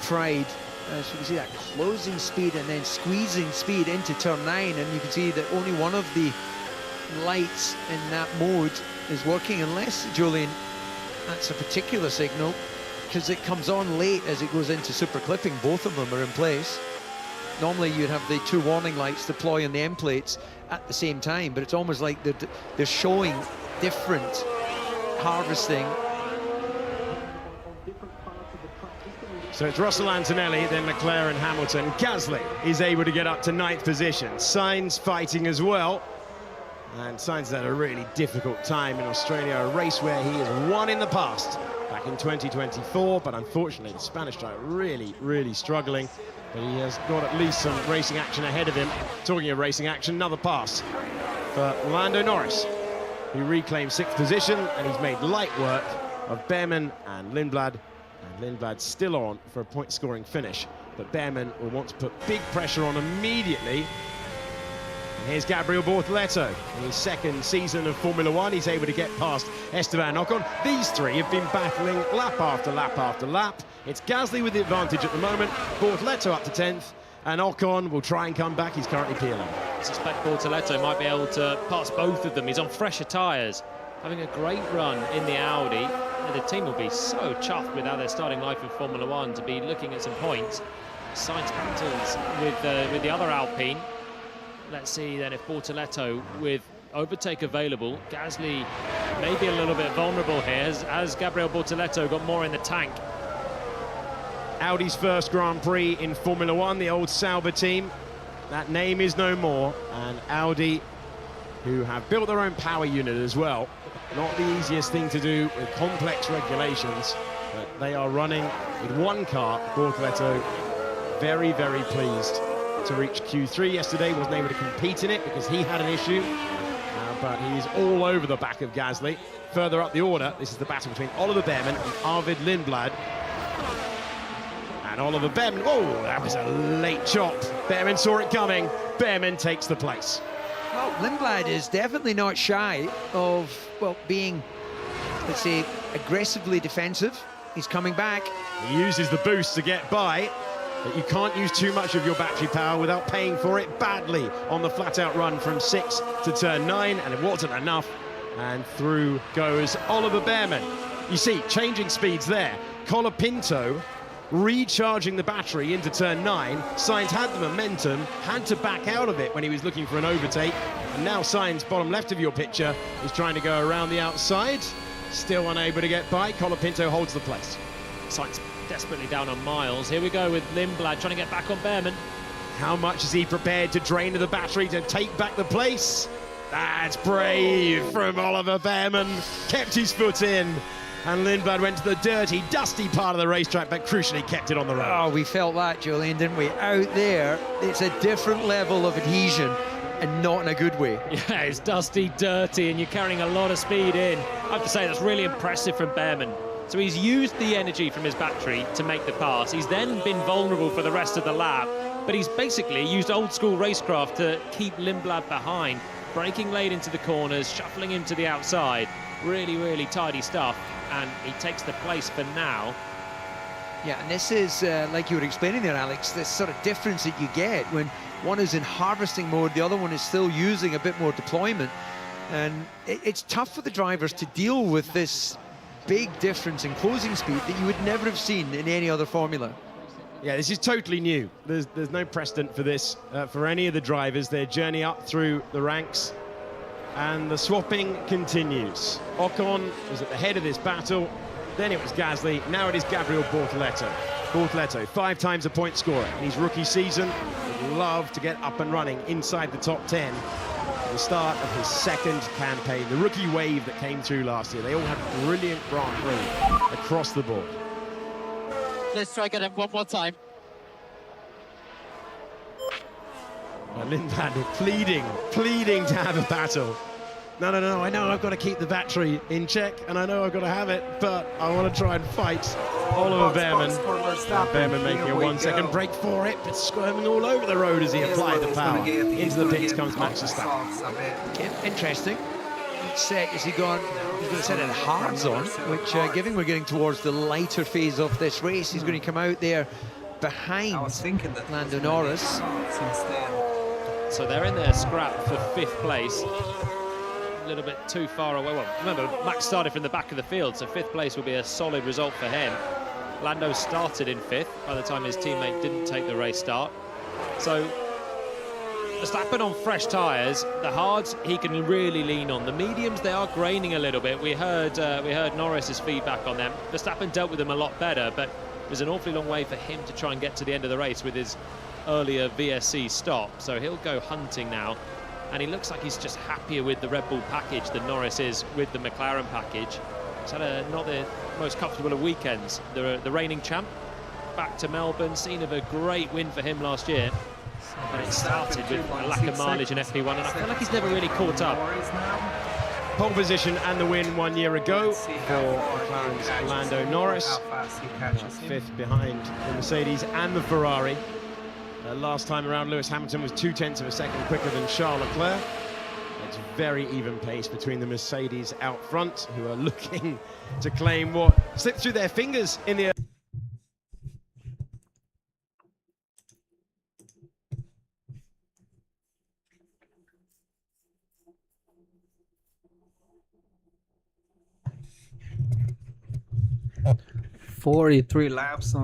E: Pride, so you can see that closing speed and then squeezing speed into turn 9, and you can see that only one of the lights in that mode is working, unless, Julian, that's a particular signal, because it comes on late as it goes into super clipping. Both of them are in place. Normally you'd have the 2 warning lights deploy on the end plates at the same time, but it's almost like they're showing different harvesting.
F: So it's Russell Antonelli, then Leclerc and Hamilton. Gasly is able to get up to 9th position. Sainz fighting as well. And Sainz had a really difficult time in Australia, a race where he has won in the past, back in 2024. But unfortunately, the Spanish driver really struggling. But he has got at least some racing action ahead of him. Talking of racing action, another pass for Lando Norris, who reclaimed 6th position, and he's made light work of Behrman and Lindblad. And Lindblad's still on for a point-scoring finish, but Behrman will want to put big pressure on immediately. And here's Gabriel Bortoleto. In his 2nd season of Formula One, he's able to get past Esteban Ocon. These three have been battling lap after lap after lap. It's Gasly with the advantage at the moment, Bortoleto up to 10th, and Ocon will try and come back. He's currently P11.
G: I suspect Bortoleto might be able to pass both of them. He's on fresher tyres, having a great run in the Audi. The team will be so chuffed with how they're starting life in Formula One to be looking at some points. Sainz battles with the other Alpine. Let's see then if Bortoleto, with overtake available, Gasly may be a little bit vulnerable here as Gabriel Bortoleto got more in the tank.
F: Audi's first Grand Prix in Formula One, the old Sauber team. That name is no more, and Audi, who have built their own power unit as well. Not the easiest thing to do with complex regulations, but they are running with one car. Bortoleto very pleased to reach Q3 yesterday, wasn't able to compete in it because he had an issue, but he's all over the back of Gasly. Further up the order, this is the battle between Oliver Behrman and Arvid Lindblad. And Oliver Behrman, oh, that was a late chop. Behrman saw it coming. Behrman takes the place.
E: Well, Lindblad is definitely not shy of, well, being, let's say, aggressively defensive. He's coming back.
F: He uses the boost to get by, but you can't use too much of your battery power without paying for it badly on the flat-out run from 6 to turn 9, and it wasn't enough. And through goes Oliver Bearman. You see, changing speeds there. Colapinto recharging the battery into turn 9. Sainz had the momentum, had to back out of it when he was looking for an overtake. And now Sainz, bottom left of your picture, is trying to go around the outside. Still unable to get by. Colapinto holds the place.
G: Sainz desperately down on Miles. Here we go with Lindblad trying to get back on Bearman.
F: How much is he prepared to drain to the battery to take back the place? That's brave from Oliver Bearman. Kept his foot in. And Lindblad went to the dirty, dusty part of the racetrack, but crucially kept it on the road.
E: Oh, we felt that, Julian, didn't we? Out there, it's a different level of adhesion, and not in a good way.
G: Yeah, it's dusty, dirty, and you're carrying a lot of speed in. I have to say, that's really impressive from Bearman. So he's used the energy from his battery to make the pass. He's then been vulnerable for the rest of the lap, but he's basically used old-school racecraft to keep Lindblad behind, braking late into the corners, shuffling him to the outside. Really, really tidy stuff, and he takes the place for now.
E: Yeah, and this is, like you were explaining there, Alex, this sort of difference that you get when one is in harvesting mode, the other one is still using a bit more deployment. And it's tough for the drivers to deal with this big difference in closing speed that you would never have seen in any other formula.
F: Yeah, this is totally new. There's no precedent for this for any of the drivers. Their journey up through the ranks. And the swapping continues. Ocon was at the head of this battle. Then it was Gasly. Now it is Gabriel Bortoleto. Bortoleto, 5 times a point scorer in his rookie season. Would love to get up and running inside the top 10 at the start of his second campaign. The rookie wave that came through last year. They all had brilliant Grand Prix across the board.
C: Let's try get him one more time.
F: Lindblad pleading to have a battle. No, I know I've got to keep the battery in check, and I know I've got to have it, but I want to try and fight Oliver Bearman. Bearman making a 1-second break for it, but squirming all over the road as he applied the power. Into the pits comes Max Verstappen.
E: Yeah, interesting. Set is he gone? He's going to set it hards on, which given we're getting towards the lighter phase of this race, he's going to come out there behind Lando Norris.
G: So they're in their scrap for 5th place. A little bit too far away. Well, remember, Max started from the back of the field, so 5th place will be a solid result for him. Lando started in 5th by the time his teammate didn't take the race start. So Verstappen on fresh tyres. The hards he can really lean on. The mediums, they are graining a little bit. We heard Norris's feedback on them. Verstappen dealt with them a lot better, but there's an awfully long way for him to try and get to the end of the race with his earlier VSC stop. So he'll go hunting now. And he looks like he's just happier with the Red Bull package than Norris is with the McLaren package. He's had not the most comfortable of weekends. The reigning champ back to Melbourne, scene of a great win for him last year. But it started with a lack of mileage in FP1, and I feel like he's never really caught up.
F: Pole position and the win 1 year ago for McLaren's Lando Norris. 5th behind the Mercedes and the Ferrari. Last time around, Lewis Hamilton was 0.2 of a second quicker than Charles Leclerc. It's very even pace between the Mercedes out front, who are looking to claim what slipped through their fingers in the...
A: "43 laps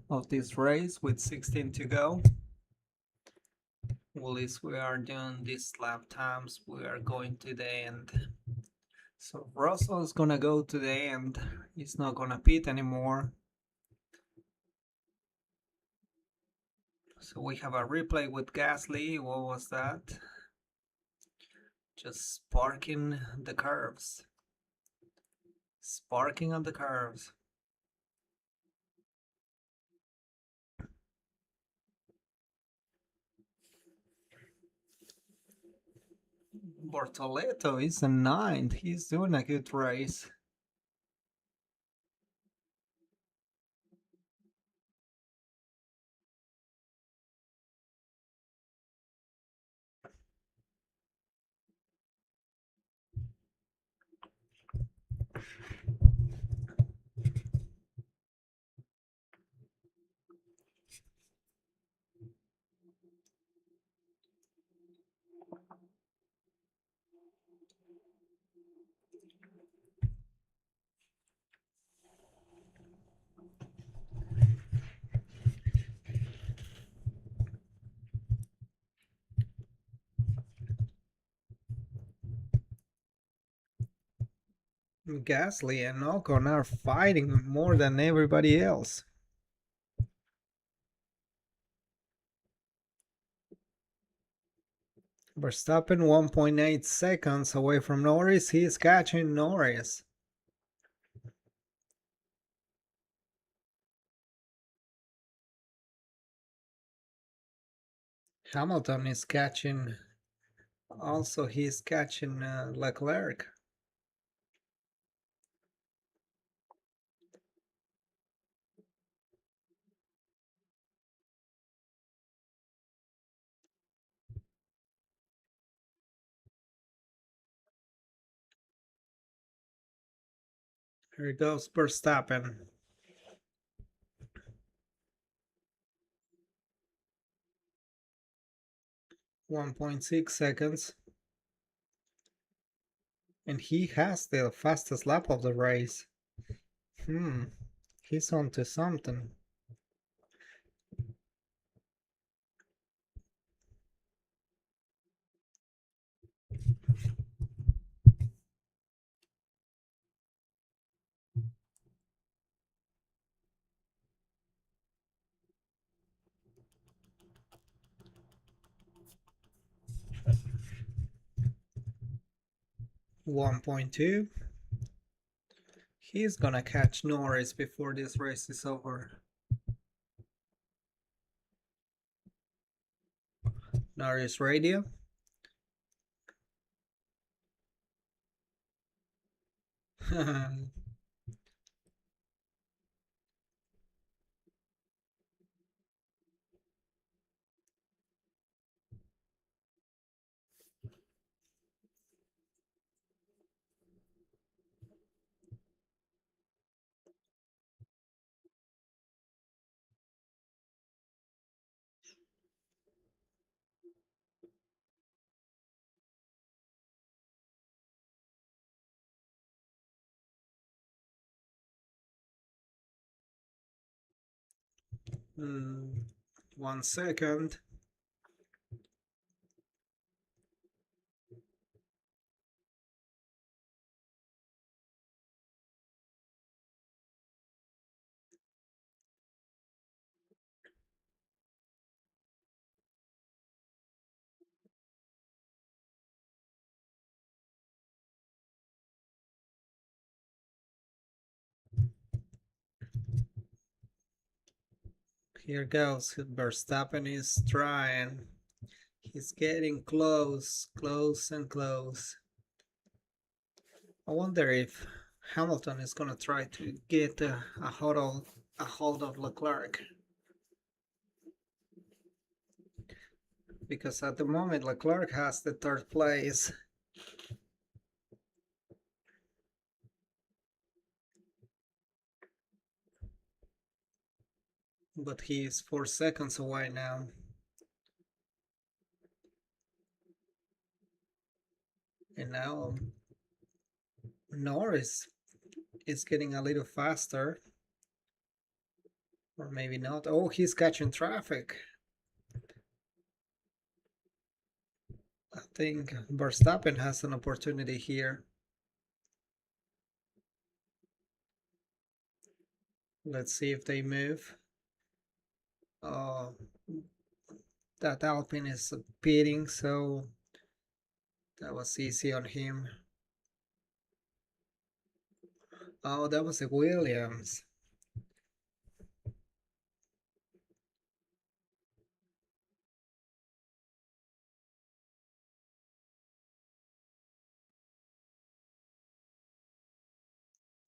A: of this race with 16 to go. Well, as we are doing these lap times, we are going to the end. So Russell is gonna go to the end. He's not gonna pit anymore. So we have a replay with Gasly. What was that? Just sparking the curves. Sparking on the curves. Bortoleto is in 9th. He's doing a good race. Gasly and Ocon are fighting more than everybody else. Verstappen 1.8 seconds away from Norris. He is catching Norris. Hamilton is catching, also he's catching Leclerc. Here goes Verstappen. 1.6 seconds. And he has the fastest lap of the race. He's on to something. .2. He's gonna catch Norris before this race is over. Norris radio. Hmm, 1 second. Here goes. Verstappen is trying. He's getting close, close and close. I wonder if Hamilton is gonna try to get a hold of Leclerc. Because at the moment Leclerc has the third place. But he is 4 seconds away now. And now Norris is getting a little faster. Or maybe not. Oh, he's catching traffic. I think Verstappen has an opportunity here. Let's see if they move. Oh, that Alpine is pitting, so that was easy on him. Oh, that was a Williams.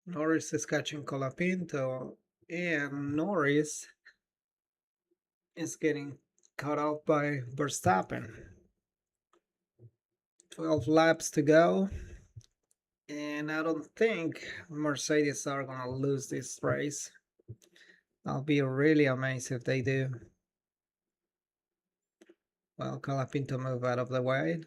A: Norris is catching Colapinto, and Norris is getting caught up by Verstappen. 12 laps to go, and I don't think Mercedes are gonna lose this race. I'll be really amazed if they do. Well, Colapinto move out of the way.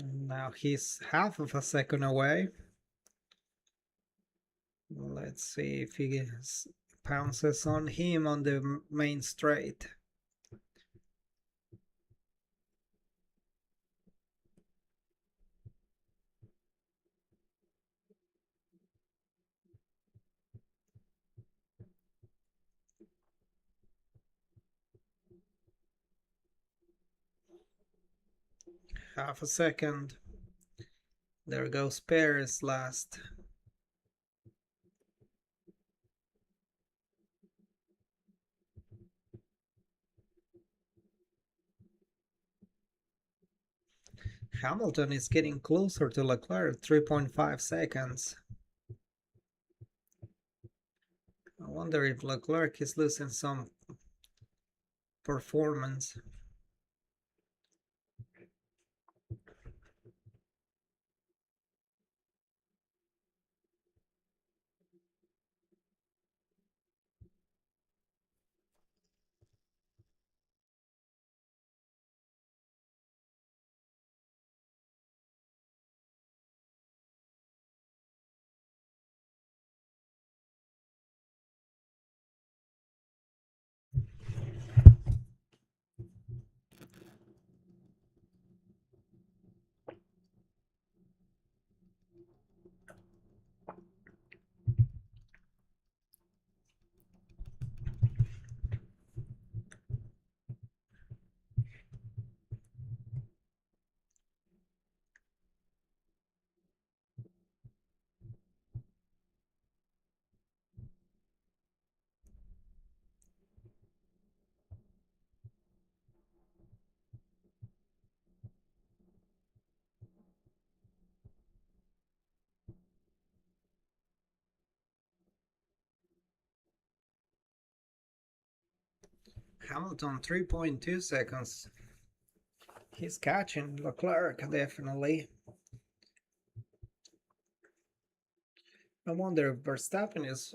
A: Now he's half of a second away. Let's see if he pounces on him on the main straight. Half a second. There goes Paris last. Hamilton is getting closer to Leclerc, 3.5 seconds. I wonder if Leclerc is losing some performance. Hamilton 3.2 seconds. He's catching Leclerc definitely. I wonder if Verstappen is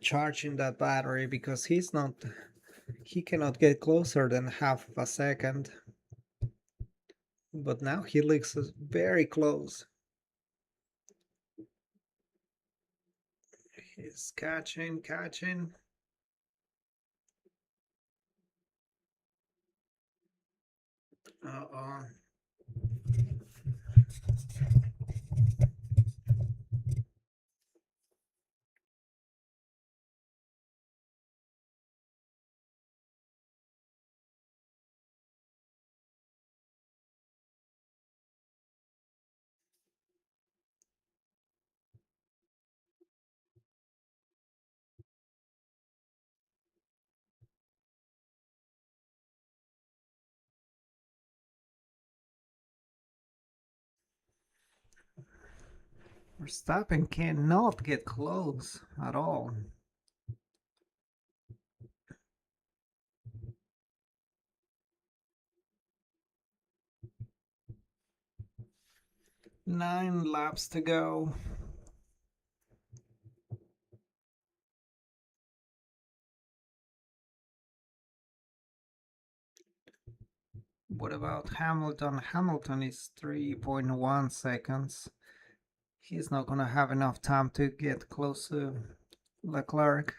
A: charging that battery because he cannot get closer than half of a second. But now he looks very close. He's catching. Uh-oh. Verstappen cannot get close at all. Nine laps to go. What about Hamilton? Hamilton is 3.1 seconds. He's not gonna have enough time to get close to Leclerc.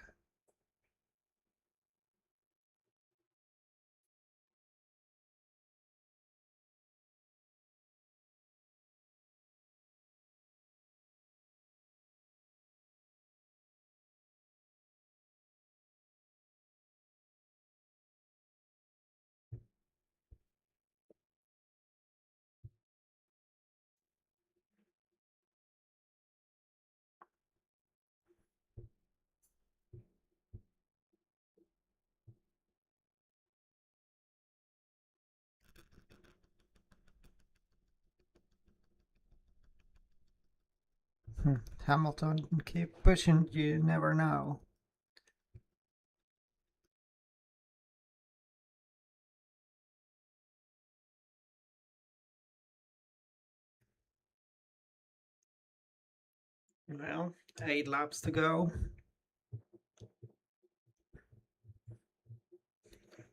A: Hamilton, keep pushing, you never know. Well, 8 laps to go.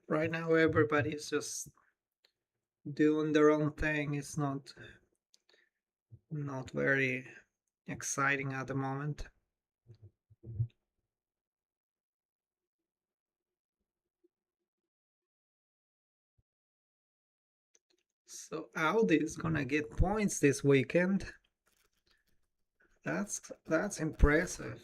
A: Right now everybody is just doing their own thing. It's not very exciting at the moment. So Audi is gonna get points this weekend. That's impressive.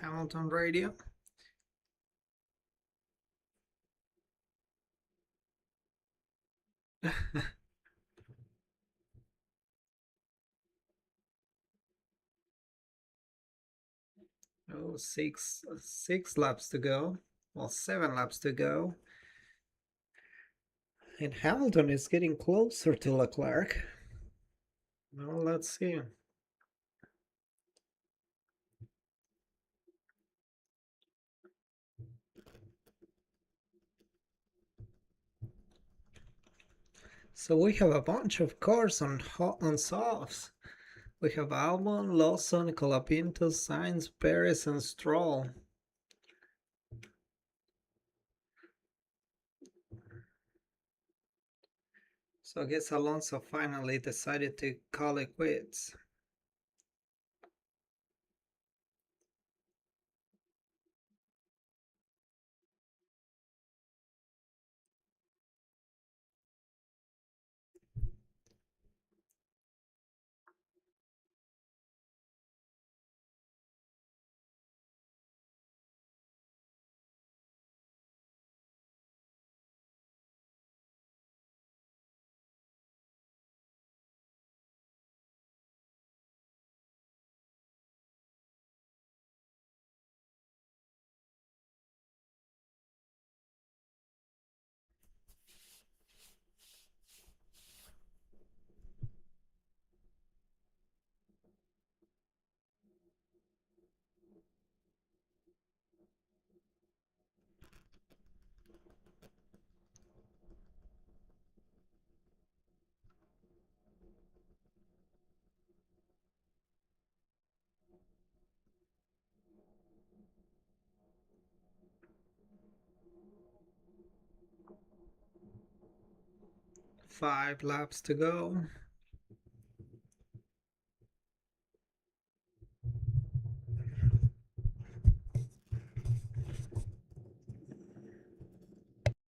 A: Hamilton radio. Oh, six laps to go. Well, 7 laps to go. And Hamilton is getting closer to Leclerc. Well, let's see. So we have a bunch of cars on softs. We have Albon, Lawson, Colapinto, Sainz, Perez, and Stroll. So I guess Alonso finally decided to call it quits. Five laps to go.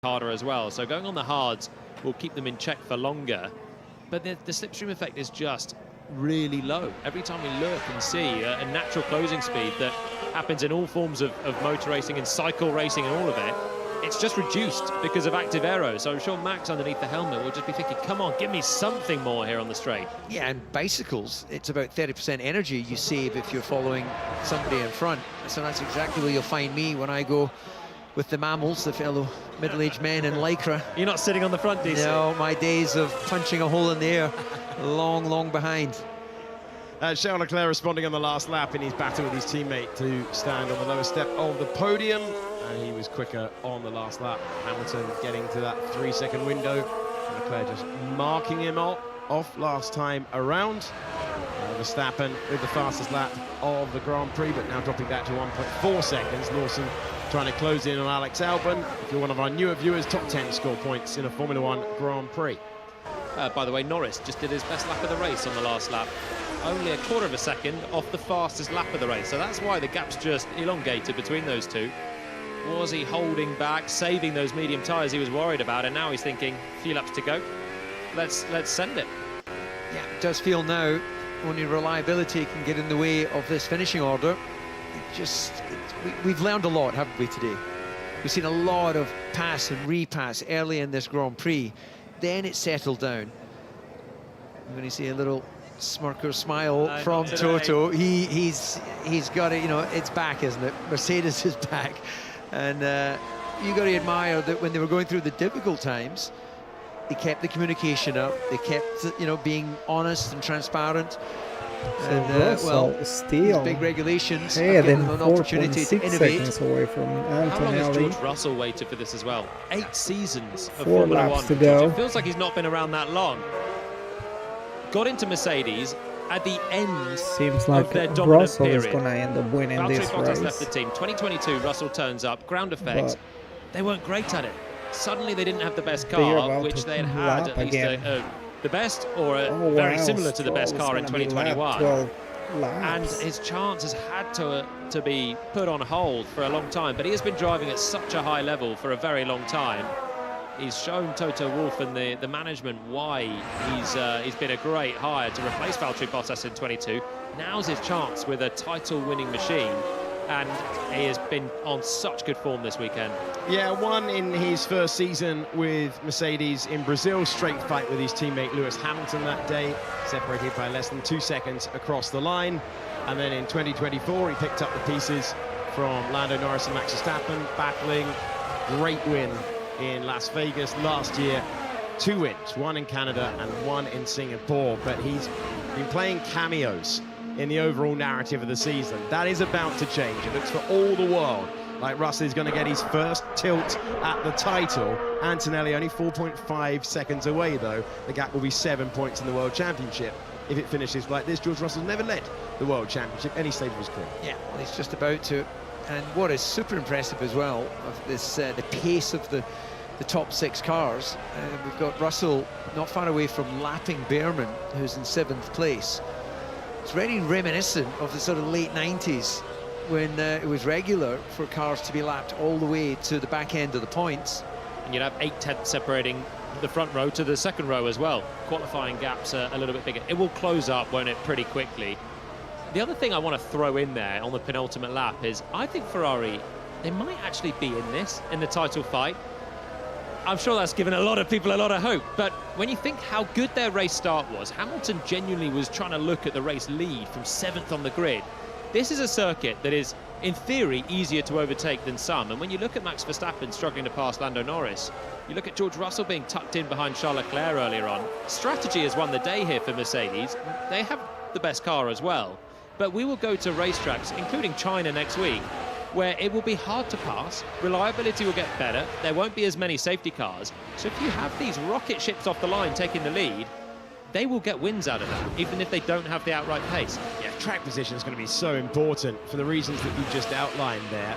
G: Harder as well, so going on the hards will keep them in check for longer, but the slipstream effect is just really low. Every time we look and see a natural closing speed that happens in all forms of motor racing and cycle racing and all of it, it's just reduced because of active aero. So I'm sure Max underneath the helmet will just be thinking, come on, give me something more here on the straight.
E: Yeah, and bicycles, it's about 30% energy you save if you're following somebody in front. So that's exactly where you'll find me when I go with the mammals, the fellow middle-aged men in Lycra.
G: You're not sitting on the front, DC?
E: No, my days of punching a hole in the air, long behind.
F: Charles Leclerc responding on the last lap in his battle with his teammate to stand on the lower step of the podium. And he was quicker on the last lap. Hamilton getting to that 3-second window. And Leclerc just marking him off last time around. Verstappen with the fastest lap of the Grand Prix, but now dropping that to 1.4 seconds. Lawson trying to close in on Alex Albon. If you're one of our newer viewers, top 10 score points in a Formula One Grand Prix.
G: By the way, Norris just did his best lap of the race on the last lap. Only a quarter of a second off the fastest lap of the race. So that's why the gap's just elongated between those two. Was he holding back, saving those medium tyres he was worried about, and now he's thinking, a few laps to go, let's send it.
E: Yeah, it does feel now only reliability can get in the way of this finishing order. We've learned a lot, haven't we, today? We've seen a lot of pass and repass early in this Grand Prix. Then it settled down. When you see a little smirker smile from Toto, he's got it, you know, it's back, isn't it? Mercedes is back. And you got to admire that when they were going through the difficult times, They kept the communication up. They kept, you know, being honest and transparent.
A: So
E: And
A: Russell
E: well,
A: still
E: these big regulations have
A: ahead
E: given
A: and
E: them an opportunity to
A: 4.6
E: innovate.
A: seconds away from
G: How long has
A: Antonelli.
G: George Russell waited for this as well? 8 seasons of
A: 4
G: Formula
A: laps
G: 1.
A: to go.
G: It feels like he's not been around that long. Got into Mercedes at the end
A: Seems like
G: of their dominant
A: Russell is
G: period.
A: gonna end up winning
G: Valtteri
A: this
G: Bottas left the
A: race.
G: team. 2022, Russell turns up, ground effects.
A: But
G: They weren't great at it. Suddenly they didn't have the best
A: They're
G: car,
A: about
G: which
A: to
G: they had had
A: lap
G: at least
A: again.
G: the best or
A: Oh,
G: very
A: wow,
G: similar to the best
A: Stroll's
G: car in
A: gonna be lap
G: 2021.
A: 12
G: And
A: laps.
G: his chance has had to be put on hold for a long time, but he has been driving at such a high level for a very long time. He's shown Toto Wolff and the management why he's been a great hire to replace Valtteri Bottas in 22. Now's his chance with a title-winning machine, and he has been on such good form this weekend.
F: Yeah, won in his first season with Mercedes in Brazil, straight fight with his teammate Lewis Hamilton that day, separated by less than 2 seconds across the line. And then in 2024, he picked up the pieces from Lando Norris and Max Verstappen, battling. Great win in Las Vegas last year. 2 wins, 1 in Canada and 1 in Singapore, but he's been playing cameos in the overall narrative of the season. That is about to change. It looks for all the world like Russell is going to get his first tilt at the title. Antonelli only 4.5 seconds away, though. The gap will be 7 points in the World Championship. If it finishes like this, George Russell's never led the World Championship any stage of his career.
E: Yeah, well, he's just about to. And what is super impressive as well, of this, the pace of the top 6 cars. We've got Russell not far away from lapping Behrman, who's in 7th place. It's very reminiscent of the sort of late 90s when it was regular for cars to be lapped all the way to the back end of the points.
G: And you'd have 8 tenths separating the front row to the second row as well. Qualifying gaps are a little bit bigger. It will close up, won't it, pretty quickly. The other thing I want to throw in there on the penultimate lap is I think Ferrari, they might actually be in this, in the title fight. I'm sure that's given a lot of people a lot of hope, but when you think how good their race start was, Hamilton genuinely was trying to look at the race lead from 7th on the grid. This is a circuit that is, in theory, easier to overtake than some, and when you look at Max Verstappen struggling to pass Lando Norris, you look at George Russell being tucked in behind Charles Leclerc earlier on. Strategy has won the day here for Mercedes. They have the best car as well, but we will go to racetracks, including China next week, where it will be hard to pass, reliability will get better, there won't be as many safety cars. So if you have these rocket ships off the line taking the lead, they will get wins out of that, even if they don't have the outright pace.
F: Yeah, track position is going to be so important for the reasons that you just outlined there.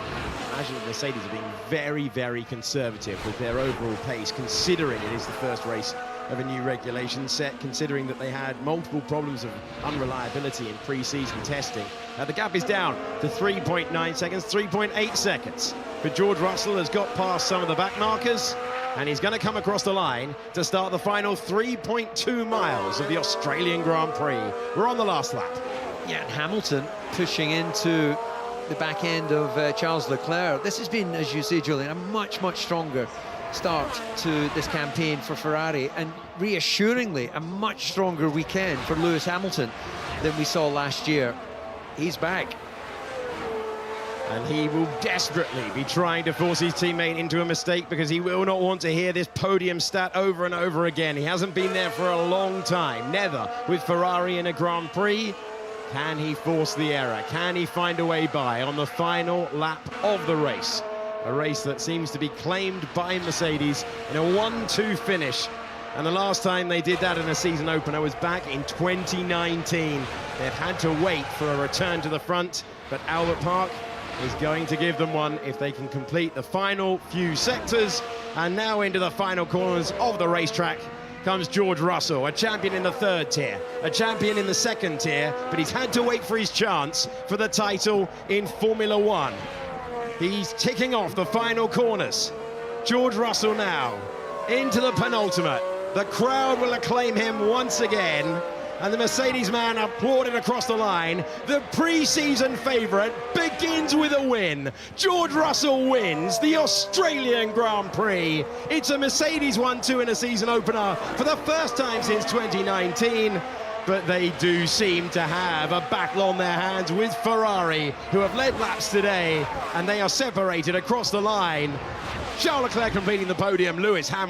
F: Imagine that Mercedes are being very, very conservative with their overall pace, considering it is the first race of a new regulation set, considering that they had multiple problems of unreliability in pre-season testing. The gap is down to 3.9 seconds, 3.8 seconds. But George Russell has got past some of the back markers, and he's going to come across the line to start the final 3.2 miles of the Australian Grand Prix. We're on the last lap.
E: Yeah, and Hamilton pushing into the back end of Charles Leclerc. This has been, as you say, Julian, a much, much stronger start to this campaign for Ferrari, and reassuringly a much stronger weekend for Lewis Hamilton than we saw last year. He's back.
F: And he will desperately be trying to force his teammate into a mistake, because he will not want to hear this podium stat over and over again. He hasn't been there for a long time, never with Ferrari in a Grand Prix. Can he force the error? Can he find a way by on the final lap of the race? A race that seems to be claimed by Mercedes in a 1-2 finish. And the last time they did that in a season opener was back in 2019. They've had to wait for a return to the front, but Albert Park is going to give them one if they can complete the final few sectors. And now into the final corners of the racetrack comes George Russell, a champion in the 3rd tier, a champion in the 2nd tier, but he's had to wait for his chance for the title in Formula 1. He's ticking off the final corners. George Russell now into the penultimate. The crowd will acclaim him once again, and the Mercedes man applauded across the line. The pre-season favourite begins with a win. George Russell wins the Australian Grand Prix. It's a Mercedes 1-2 in a season opener for the first time since 2019. But they do seem to have a battle on their hands with Ferrari, who have led laps today, and they are separated across the line. Charles Leclerc completing the podium, Lewis Hamilton